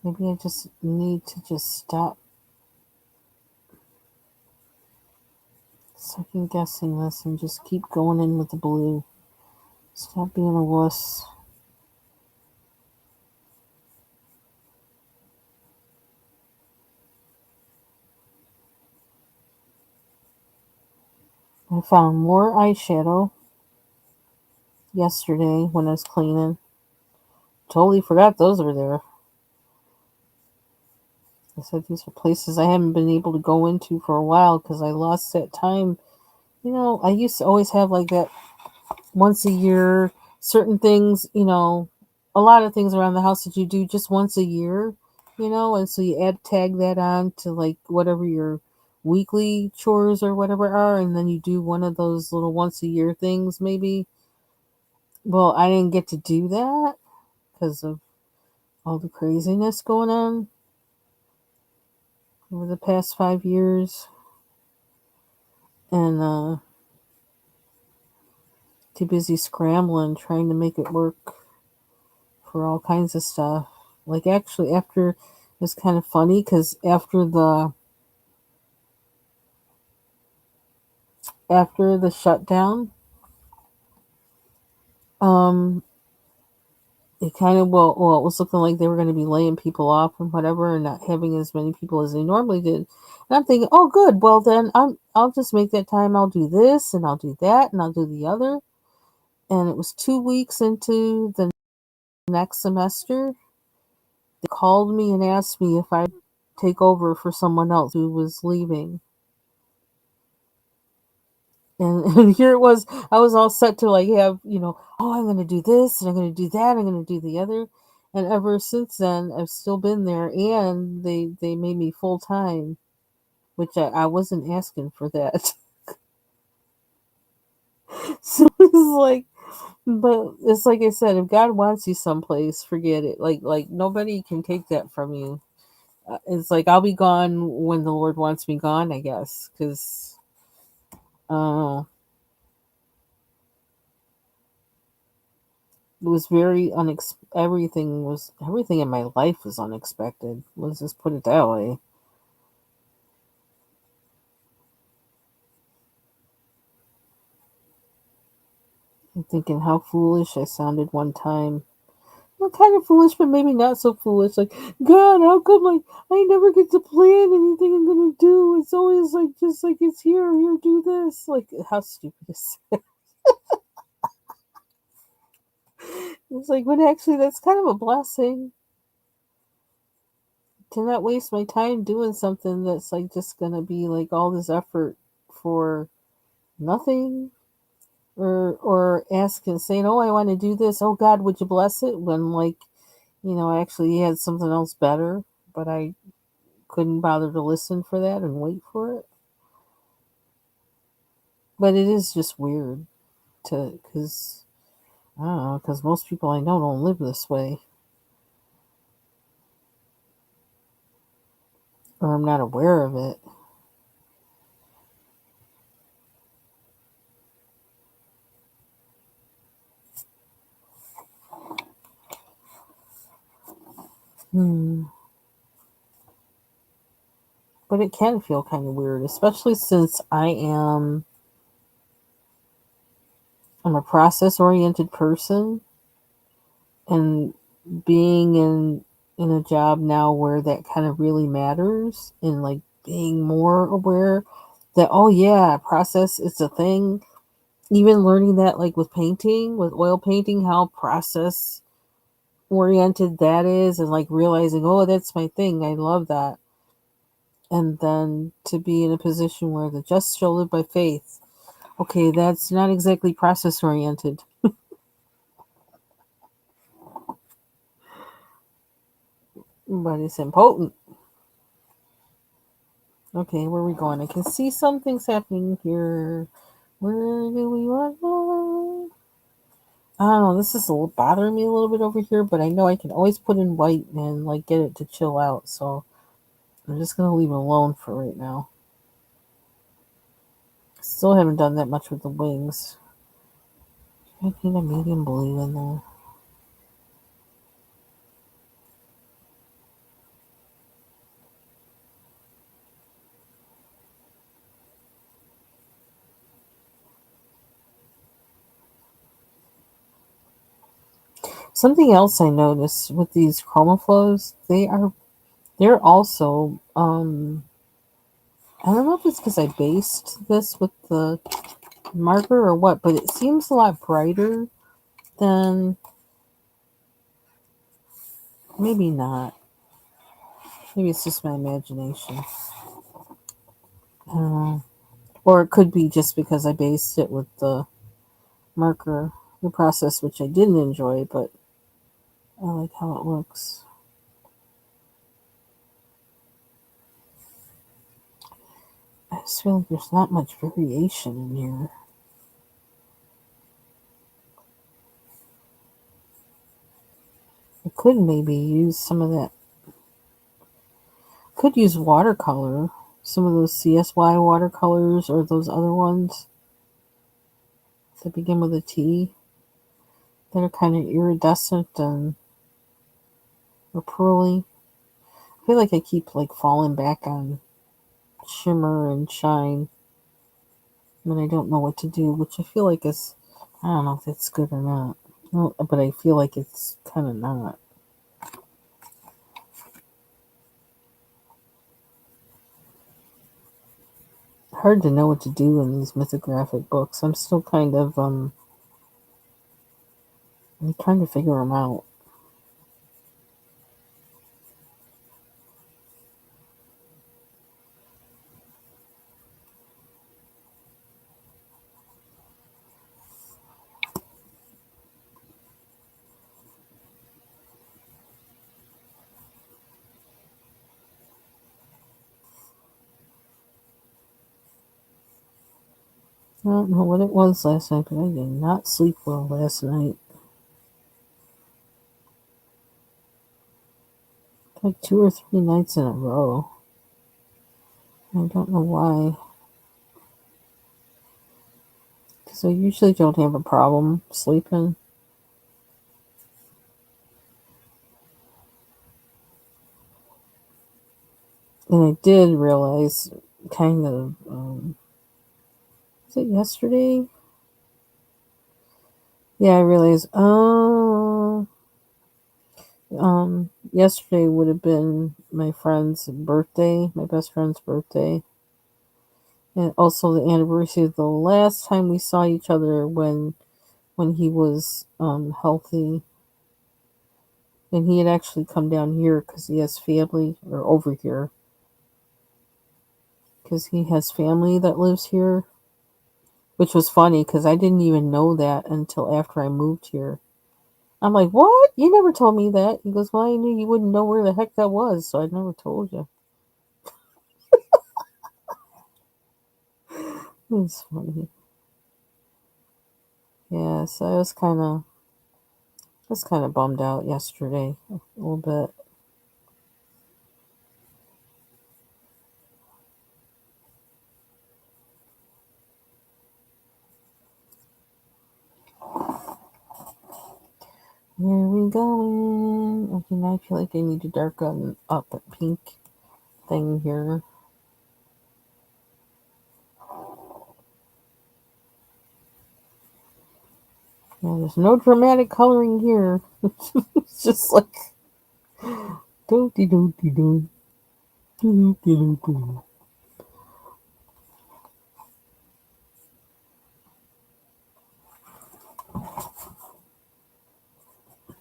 I just need to just stop second guessing this and just keep going in with the blue. Stop being a wuss. I found more eyeshadow yesterday when I was cleaning. Totally forgot those were there. I said these are places I haven't been able to go into for a while because I lost that time. I used to always have like that once a year, certain things, a lot of things around the house that you do just once a year, and so you tag that on to like whatever your weekly chores or whatever are, and then you do one of those little once a year things maybe. Well, I didn't get to do that because of all the craziness going on over the past 5 years, and too busy scrambling trying to make it work for all kinds of stuff. Like actually, after it's kind of funny because after the shutdown, um, it kind of it was looking like they were going to be laying people off and whatever, and not having as many people as they normally did. And I'm thinking, oh, good. Well, then I'll just make that time. I'll do this and I'll do that and I'll do the other. And it was 2 weeks into the next semester. They called me and asked me if I'd take over for someone else who was leaving. And here it was. I was all set to like have, oh, I'm going to do this and I'm going to do that. I'm going to do the other. And ever since then, I've still been there. And they made me full time, which I wasn't asking for that. So it's like, but it's like I said, if God wants you someplace, forget it. Like nobody can take that from you. It's like I'll be gone when the Lord wants me gone, I guess, because it was very everything in my life was unexpected. Let's just put it that way. I'm thinking how foolish I sounded one time. Well, kind of foolish, but maybe not so foolish. Like, God, how come like I never get to plan anything I'm gonna do? It's always like just like it's here, do this. Like, how stupid is it? It's like, but actually, that's kind of a blessing to not waste my time doing something that's like just gonna be like all this effort for nothing. Or asking, saying, "Oh, I want to do this. Oh God, would you bless it?" When like I actually had something else better, but I couldn't bother to listen for that and wait for it. But it is just weird because I don't know, because most people I know don't live this way, or I'm not aware of it. Hmm. But it can feel kind of weird, especially since I'm a process oriented person, and being in a job now where that kind of really matters, and like being more aware that, oh yeah, process is a thing. Even learning that, like with painting, with oil painting, how process oriented that is, and like realizing, oh, that's my thing, I love that. And then to be in a position where the just shall live by faith, okay, that's not exactly process oriented, but it's important. Okay, where are we going? I can see some things happening here. Where do we want to go? I don't know. This is bothering me a little bit over here, but I know I can always put in white and like get it to chill out. So I'm just gonna leave it alone for right now. Still haven't done that much with the wings. I need a medium blue in there. Something else I noticed with these chromaflows, they're also I don't know if it's because I based this with the marker or what, but it seems a lot brighter than, maybe not. Maybe it's just my imagination. Or it could be just because I based it with the marker, the process, which I didn't enjoy, but I like how it looks. I just feel like there's not much variation in here. I could maybe use some of that. Could use watercolor. Some of those CSY watercolors or those other ones that begin with a T that are kind of iridescent and or pearly. I feel like I keep like falling back on shimmer and shine when I don't know what to do, which I feel like is, I don't know if it's good or not. Well, but I feel like it's kind of not. Hard to know what to do in these mythographic books. I'm still kind of I'm trying to figure them out. I don't know what it was last night, but I did not sleep well last night. Like 2 or 3 nights in a row. I don't know why. Because I usually don't have a problem sleeping. And I did realize, kind of, was it yesterday? Yeah, I realize. Yesterday would have been my friend's birthday, my best friend's birthday, and also the anniversary of the last time we saw each other when he was healthy, and he had actually come down here because he has family, or over here because he has family that lives here, which was funny because I didn't even know that until after I moved here. I'm like, what? You never told me that. He goes, well, I knew you wouldn't know where the heck that was, so I never told you. It's funny. Yeah, so I was kind of bummed out yesterday a little bit. Here we going. Okay, now I feel like I need to darken up a pink thing here. Yeah, there's no dramatic coloring here. It's just like do de do de do do de do do.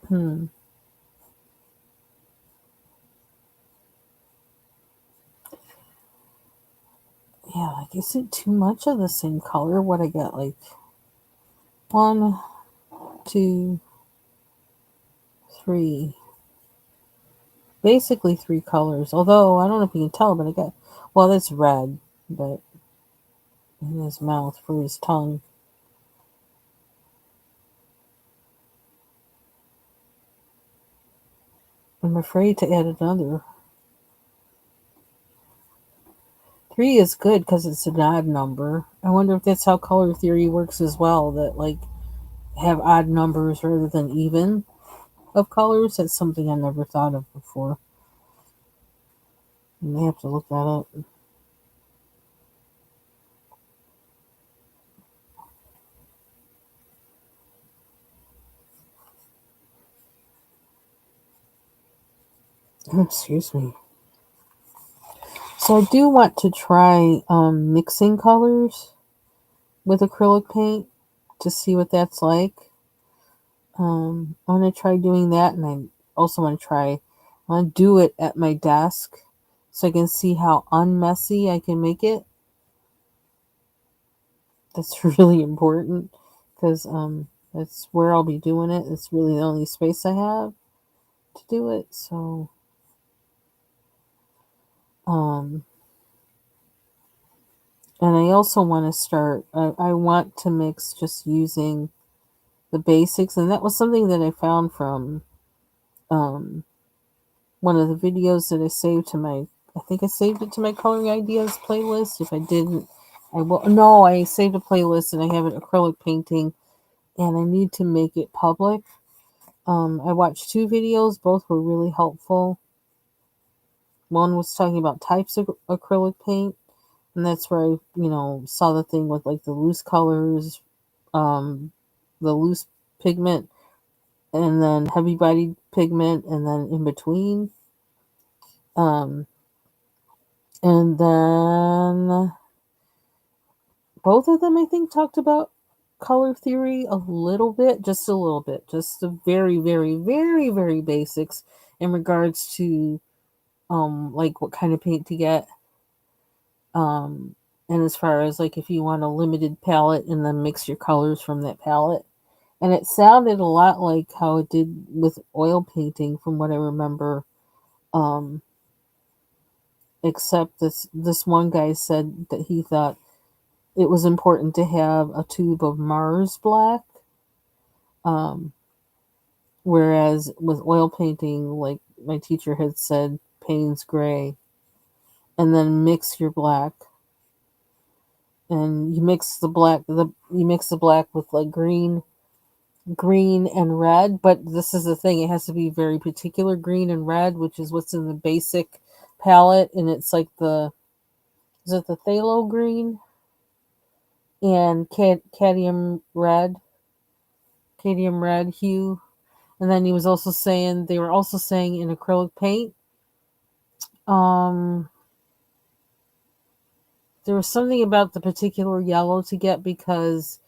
Hmm. Yeah, like is it too much of the same color? What I got like one, two, three. Basically three colors. Although I don't know if you can tell, but I got well, that's red, but in his mouth for his tongue. I'm afraid to add another. Three is good because it's an odd number. I wonder if that's how color theory works as well. That like have odd numbers rather than even of colors. That's something I never thought of before. I may have to look that up. Excuse me. So I do want to try mixing colors with acrylic paint to see what that's like. I want to try doing that, and I also want to try. I want to do it at my desk so I can see how unmessy I can make it. That's really important because that's where I'll be doing it. It's really the only space I have to do it. So um, and I also want to start. I want to mix just using the basics, and that was something that I found from um one of the videos that I saved to my. I think I saved it to my coloring ideas playlist. If I didn't, I will. No, I saved a playlist and I have an acrylic painting, and I need to make it public. I watched two videos. Both were really helpful. One was talking about types of acrylic paint, and that's where I saw the thing with like the loose colors, um, the loose pigment, and then heavy bodied pigment, and then in between. Um, and then both of them, I think, talked about color theory a little bit, just a little bit, just the very, very, very, very basics in regards to like what kind of paint to get. Um, and as far as like if you want a limited palette and then mix your colors from that palette. And it sounded a lot like how it did with oil painting from what I remember. Um, except this one guy said that he thought it was important to have a tube of Mars black. Um, whereas with oil painting, like my teacher had said, Payne's gray, and then mix your black, and you mix the black with like green and red. But this is the thing; it has to be very particular green and red, which is what's in the basic palette, and it's like the is it the phthalo green and cadmium red, cadmium red hue. And then he was also saying they were also saying in acrylic paint. Um, there was something about the particular yellow to get because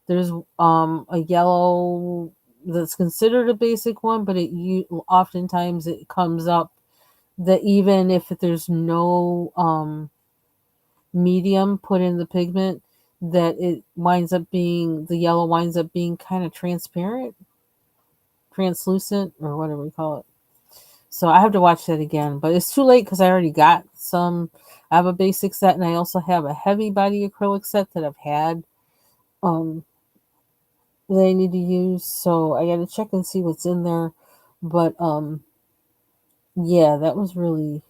there's a yellow that's considered a basic one, but oftentimes it comes up that even if there's no medium put in the pigment, that the yellow winds up being kind of transparent, translucent, or whatever we call it. So I have to watch that again, but it's too late because I already got some. I have a basic set, and I also have a heavy body acrylic set that I've had um, that I need to use. So I got to check and see what's in there. But yeah, that was really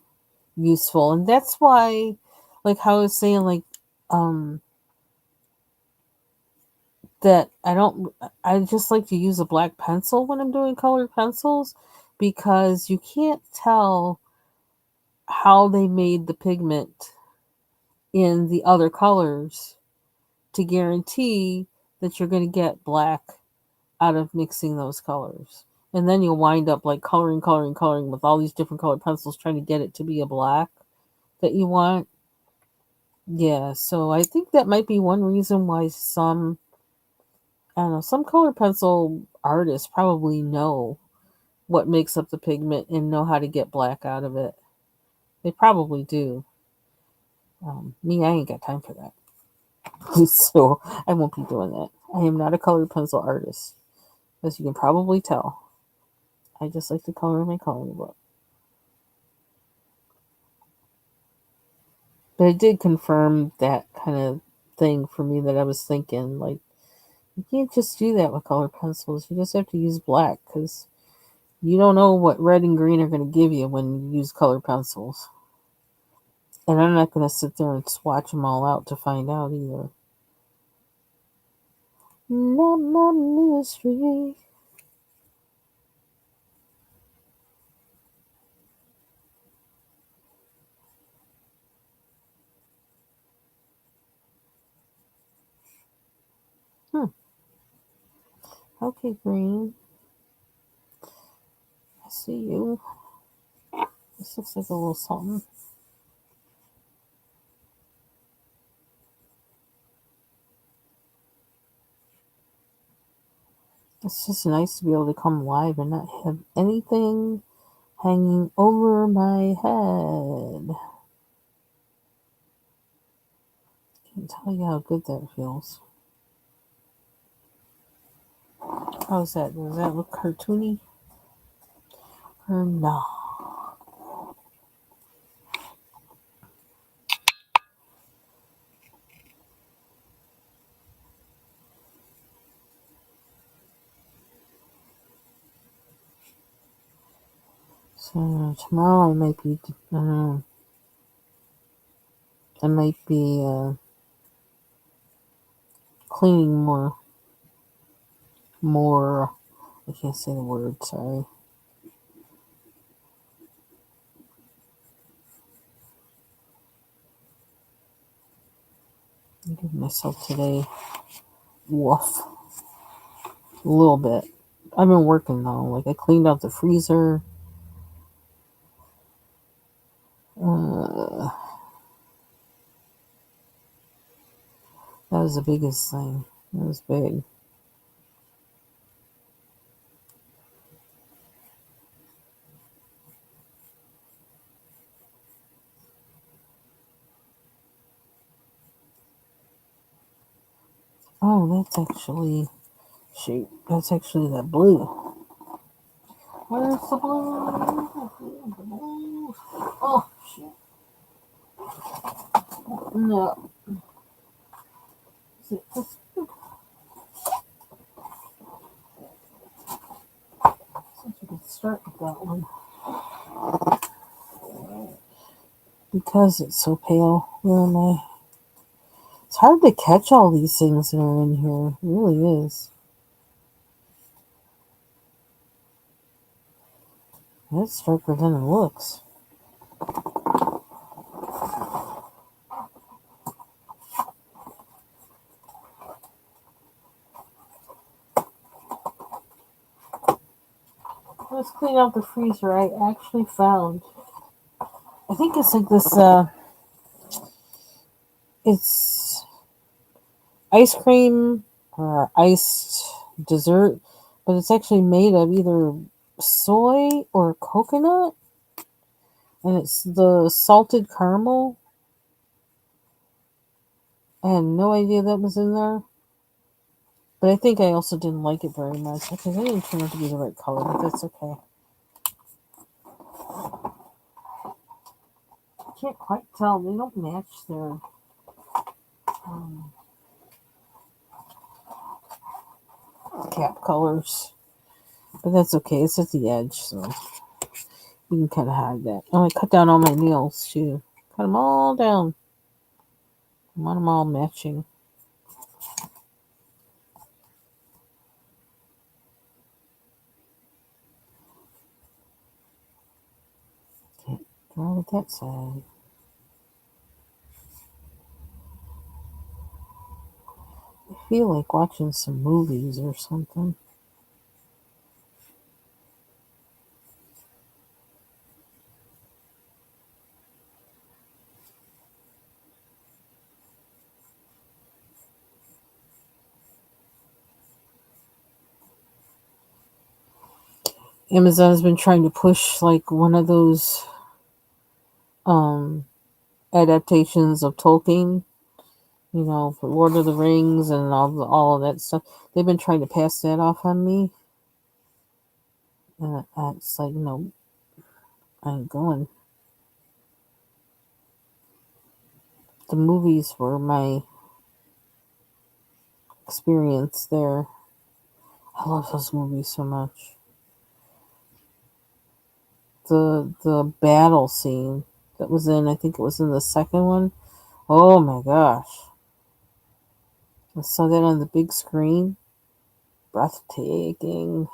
useful, and that's why, like how I was saying, like um, that I don't. I just like to use a black pencil when I'm doing colored pencils because you can't tell how they made the pigment in the other colors to guarantee that you're going to get black out of mixing those colors. And then you'll wind up like coloring with all these different colored pencils trying to get it to be a black that you want. Yeah, so I think that might be one reason why I don't know, some colored pencil artists probably know what makes up the pigment and know how to get black out of it. They probably do. Me, I ain't got time for that. So I won't be doing that. I am not a colored pencil artist, as you can probably tell. I just like to color in my coloring book. But it did confirm that kind of thing for me that I was thinking. Like, you can't just do that with colored pencils. You just have to use black because you don't know what red and green are going to give you when you use colored pencils. And I'm not going to sit there and swatch them all out to find out either. Not my mystery. Hmm. Okay, green. I see you. This looks like a little something. It's just nice to be able to come live and not have anything hanging over my head. Can't tell you how good that feels. How's that? Does that look cartoony? Or no? So tomorrow I might be cleaning more. I can't say the word. Sorry. I'm giving myself today. Woof. A little bit. I've been working though. Like I cleaned out the freezer. Uh, that was the biggest thing. That was big. Oh, that's actually shoot. That's actually that blue. Where's the blue? Oh shoot. No. Is it this? Since we could start with that one. Because it's so pale. Where am I? It's hard to catch all these things that are in here. It really is. That's darker than it looks. Let's clean out the freezer. I actually found. I think it's like this. It's ice cream or iced dessert, but it's actually made of either soy or coconut, and it's the salted caramel. I had no idea that was in there, but I think I also didn't like it very much because it didn't turn out to be the right color, but that's okay. I can't quite tell. They don't match their um, cap colors, but that's okay. It's at the edge, so you can kind of hide that. Oh, I cut down all my nails too. Cut them all down. I want them all matching. Can't draw with that side. I feel like watching some movies or something. Amazon has been trying to push like one of those um adaptations of Tolkien, for Lord of the Rings and all of that stuff. They've been trying to pass that off on me, and it's like, no, I ain't going. The movies were my experience there. I love those movies so much. The battle scene that was in, I think it was in the second one. Oh my gosh. I saw that on the big screen. Breathtaking.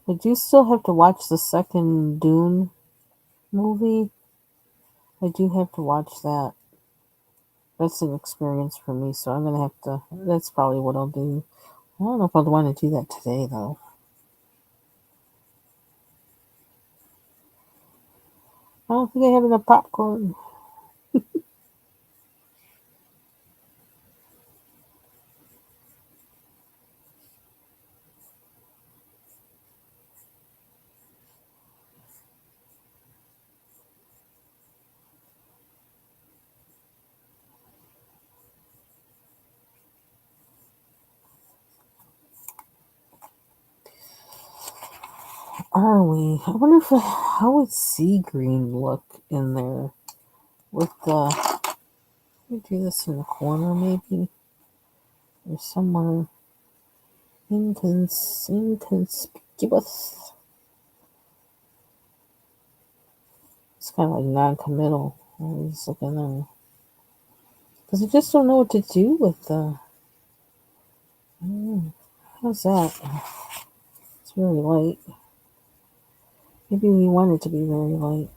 I do still have to watch the second Dune movie. I do have to watch that. That's an experience for me, so I'm gonna have to. That's probably what I'll do. I don't know if I'd want to do that today, though. I don't think I have enough popcorn. Are we? I wonder how would sea green look in there with the. Let me do this in the corner, maybe, or somewhere inconspicuous. It's kind of like non-committal. I'm just looking there because I just don't know what to do with the. How's that? It's very light. Maybe we want it to be very light.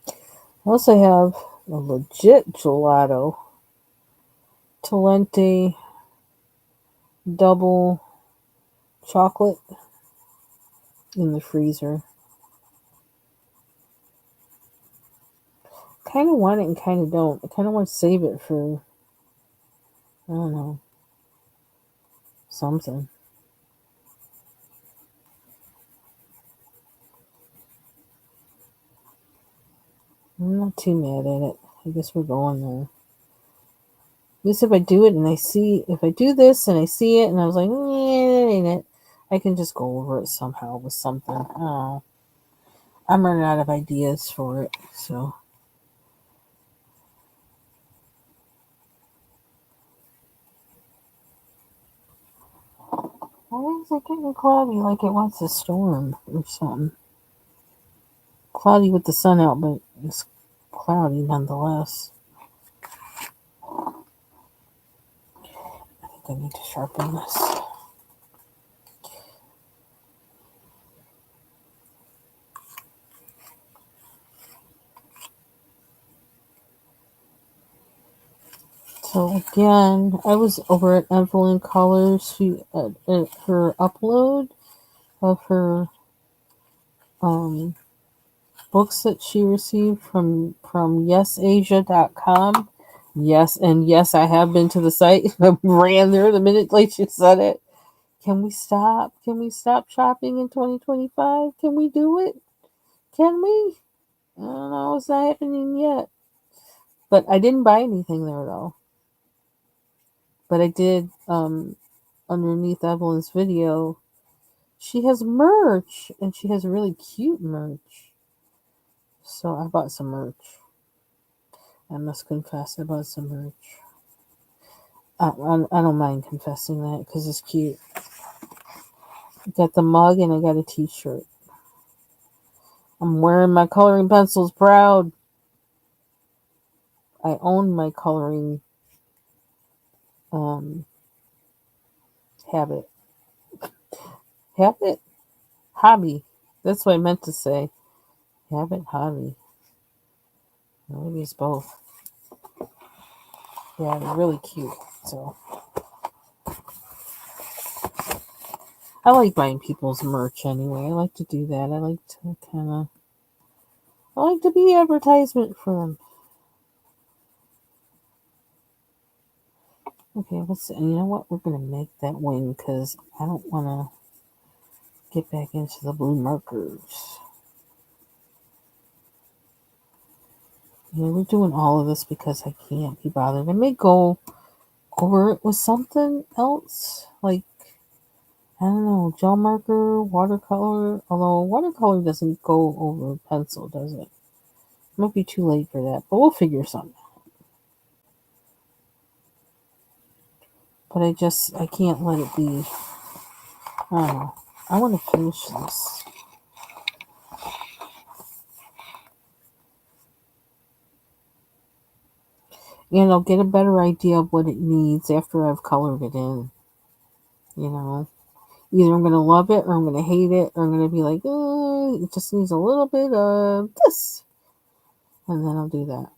I also have a legit gelato. Talente double chocolate in the freezer. Kind of want it and kind of don't. I kind of want to save it for, I don't know, something. I'm not too mad at it. I guess we're going there. At least if I do it and if I do this and I see it and I was like, yeah, that ain't it, I can just go over it somehow with something. Oh, I'm running out of ideas for it, so. Why is it getting cloudy like it wants a storm or something? Cloudy with the sun out, but it's cloudy nonetheless. I think I need to sharpen this. So again, I was over at Evelyn Colors. She at her upload of her um, books that she received from yesasia.com. Yes, and yes, I have been to the site. I ran there the minute like she said it. Can we stop? Can we stop shopping in 2025? Can we do it? Can we? I don't know. It's not happening yet. But I didn't buy anything there though. But I did underneath Evelyn's video. She has merch, and she has really cute merch. So I bought some merch. I must confess, I bought some merch. I don't mind confessing that because it's cute. I got the mug and I got a t-shirt. I'm wearing my coloring pencils proud. I own my coloring um, habit. Habit? Hobby. That's what I meant to say. Habit, hobby. Maybe it's both. Yeah, they're really cute. So I like buying people's merch anyway. I like to do that. I like to I like to be advertisement for them. Okay, you know what? We're gonna make that wing because I don't want to get back into the blue markers. Yeah, we're doing all of this because I can't be bothered. I may go over it with something else, like, I don't know, gel marker, watercolor. Although watercolor doesn't go over pencil, does it? Might be too late for that, but we'll figure something. But I can't let it be. I don't know. I want to finish this. And I'll get a better idea of what it needs after I've colored it in. You know, either I'm gonna love it or I'm gonna hate it, or I'm gonna be like, it just needs a little bit of this, and then I'll do that.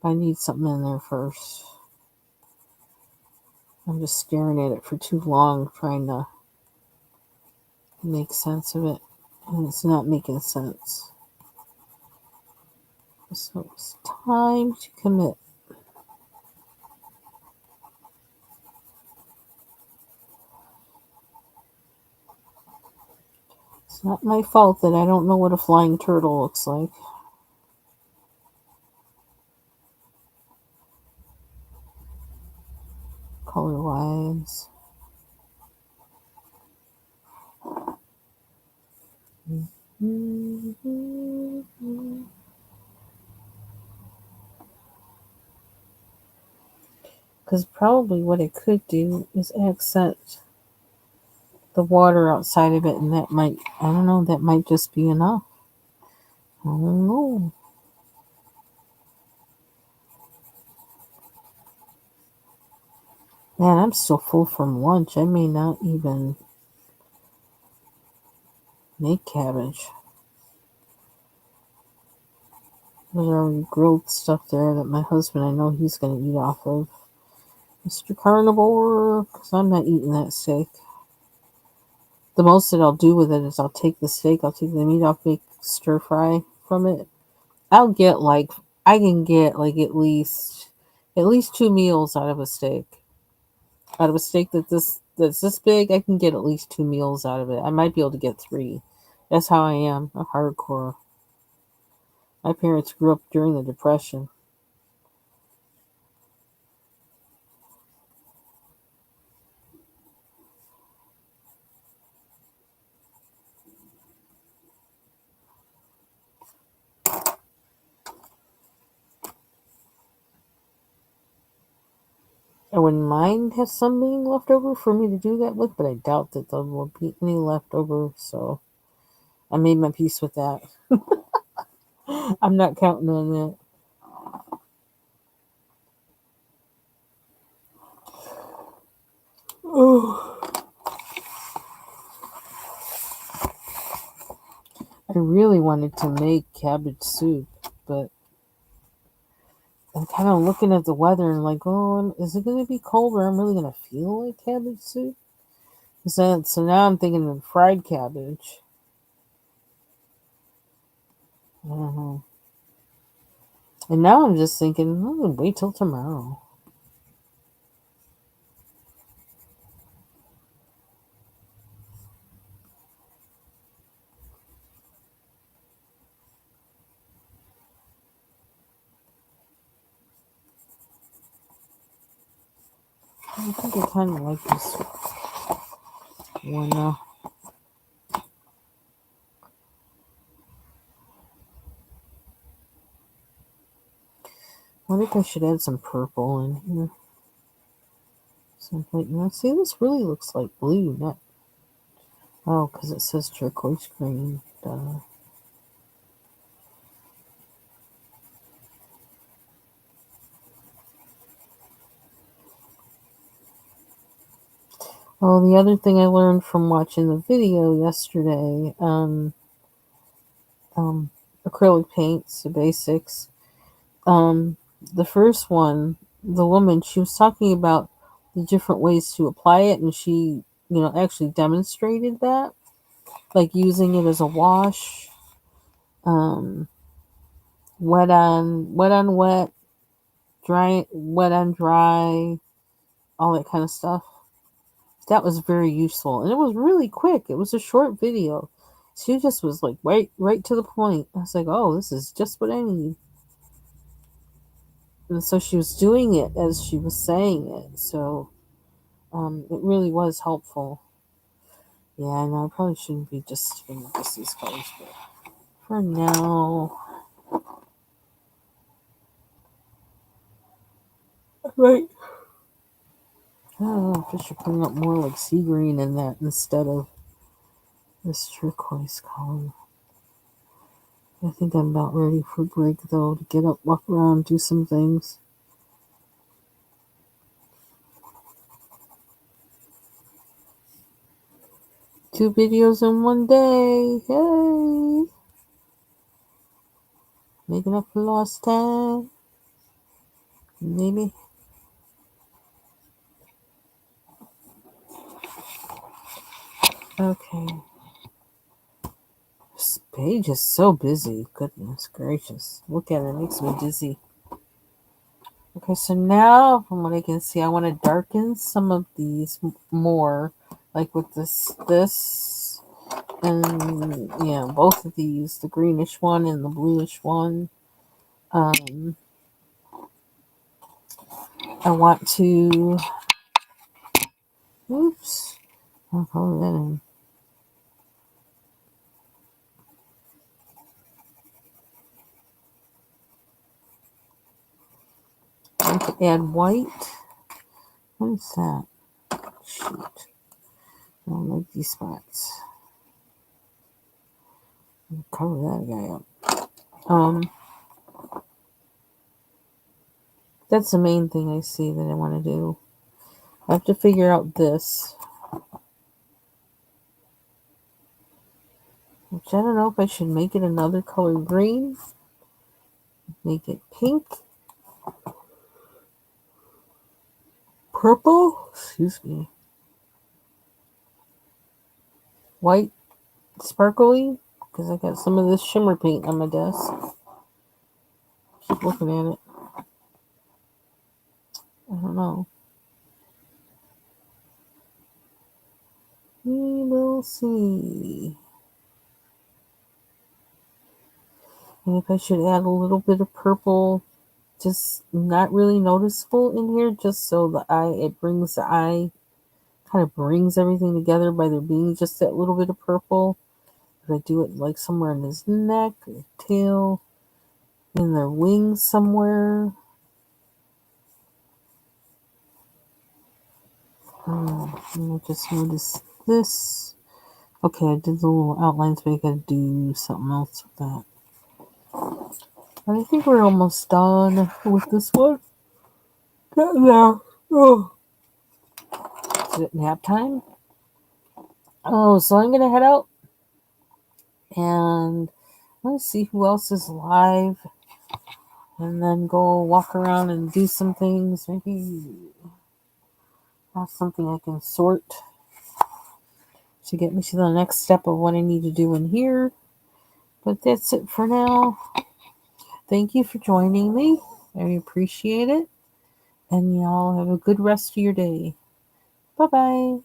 But I need something in there first. I'm just staring at it for too long, trying to make sense of it, and it's not making sense. So it's time to commit. It's not my fault that I don't know what a flying turtle looks like. Color wise. Because probably what I could do is accent the water outside of it, and that might, I don't know, that might just be enough. I don't know. Man, I'm still full from lunch. I may not even make cabbage. There's already grilled stuff there that my husband, I know he's going to eat off of. Mr. Carnivore, because I'm not eating that steak. The most that I'll do with it is I'll take the steak, I'll take the meat off, make stir fry from it. I can get like at least 2 meals out of a steak. Out of a steak that's this big, I can get at least 2 meals out of it. I might be able to get 3. That's how I am, a hardcore. My parents grew up during the Depression. I wouldn't mind have some being left over for me to do that with, but I doubt that there will be any left over, so I made my peace with that. I'm not counting on that. Oh, I really wanted to make cabbage soup, but I'm kind of looking at the weather and like, oh, is it going to be cold where I'm really going to feel like cabbage soup? So now I'm thinking of fried cabbage. I don't know. And now I'm just thinking, I'm going to wait till tomorrow. I think I kind of like this one now. I wonder if I should add some purple in here. Something. Now, see, this really looks like blue, not. Oh, because it says turquoise green. Duh. Oh, the other thing I learned from watching the video yesterday, acrylic paints, the basics. Um, the first one, the woman, she was talking about the different ways to apply it, and she, actually demonstrated that, like using it as a wash, um, wet on wet, dry, wet on dry, all that kind of stuff. That was very useful, and it was really quick. It was a short video. She just was like right to the point. I was like, oh, this is just what I need. And so she was doing it as she was saying it. So it really was helpful. Yeah, I know I probably shouldn't be just doing just these colors, but for now, right. I don't know if I should bring up more like sea green in that instead of this turquoise color. I think I'm about ready for break though to get up, walk around, do some things. 2 videos in one day. Yay! Making up for lost time. Maybe. Okay. This page is so busy. Goodness gracious. Look at it. It makes me dizzy. Okay, so now from what I can see, I want to darken some of these more. Like with this, and yeah, both of these, the greenish one and the bluish one. I want to, oops, I'll color that in. I want to add white. What is that? Shoot. I don't like these spots. I'll cover that guy up. That's the main thing I see that I want to do. I have to figure out this. Which I don't know if I should make it another color green. Make it pink. Purple. Excuse me. White. Sparkly. Because I got some of this shimmer paint on my desk. Keep looking at it. I don't know. We will see. And if I should add a little bit of purple, just not really noticeable in here, just so it brings the eye, kind of brings everything together by there being just that little bit of purple. If I do it like somewhere in his neck or tail, in their wings somewhere. I just noticed this. Okay, I did the little outlines, but I gotta do something else with that. And I think we're almost done with this one. Getting there. Oh. Is it nap time? Oh, so I'm gonna head out and let's see who else is live. and then go walk around and do some things. Maybe have something I can sort to get me to the next step of what I need to do in here. But that's it for now. Thank you for joining me. I appreciate it. And y'all have a good rest of your day. Bye bye.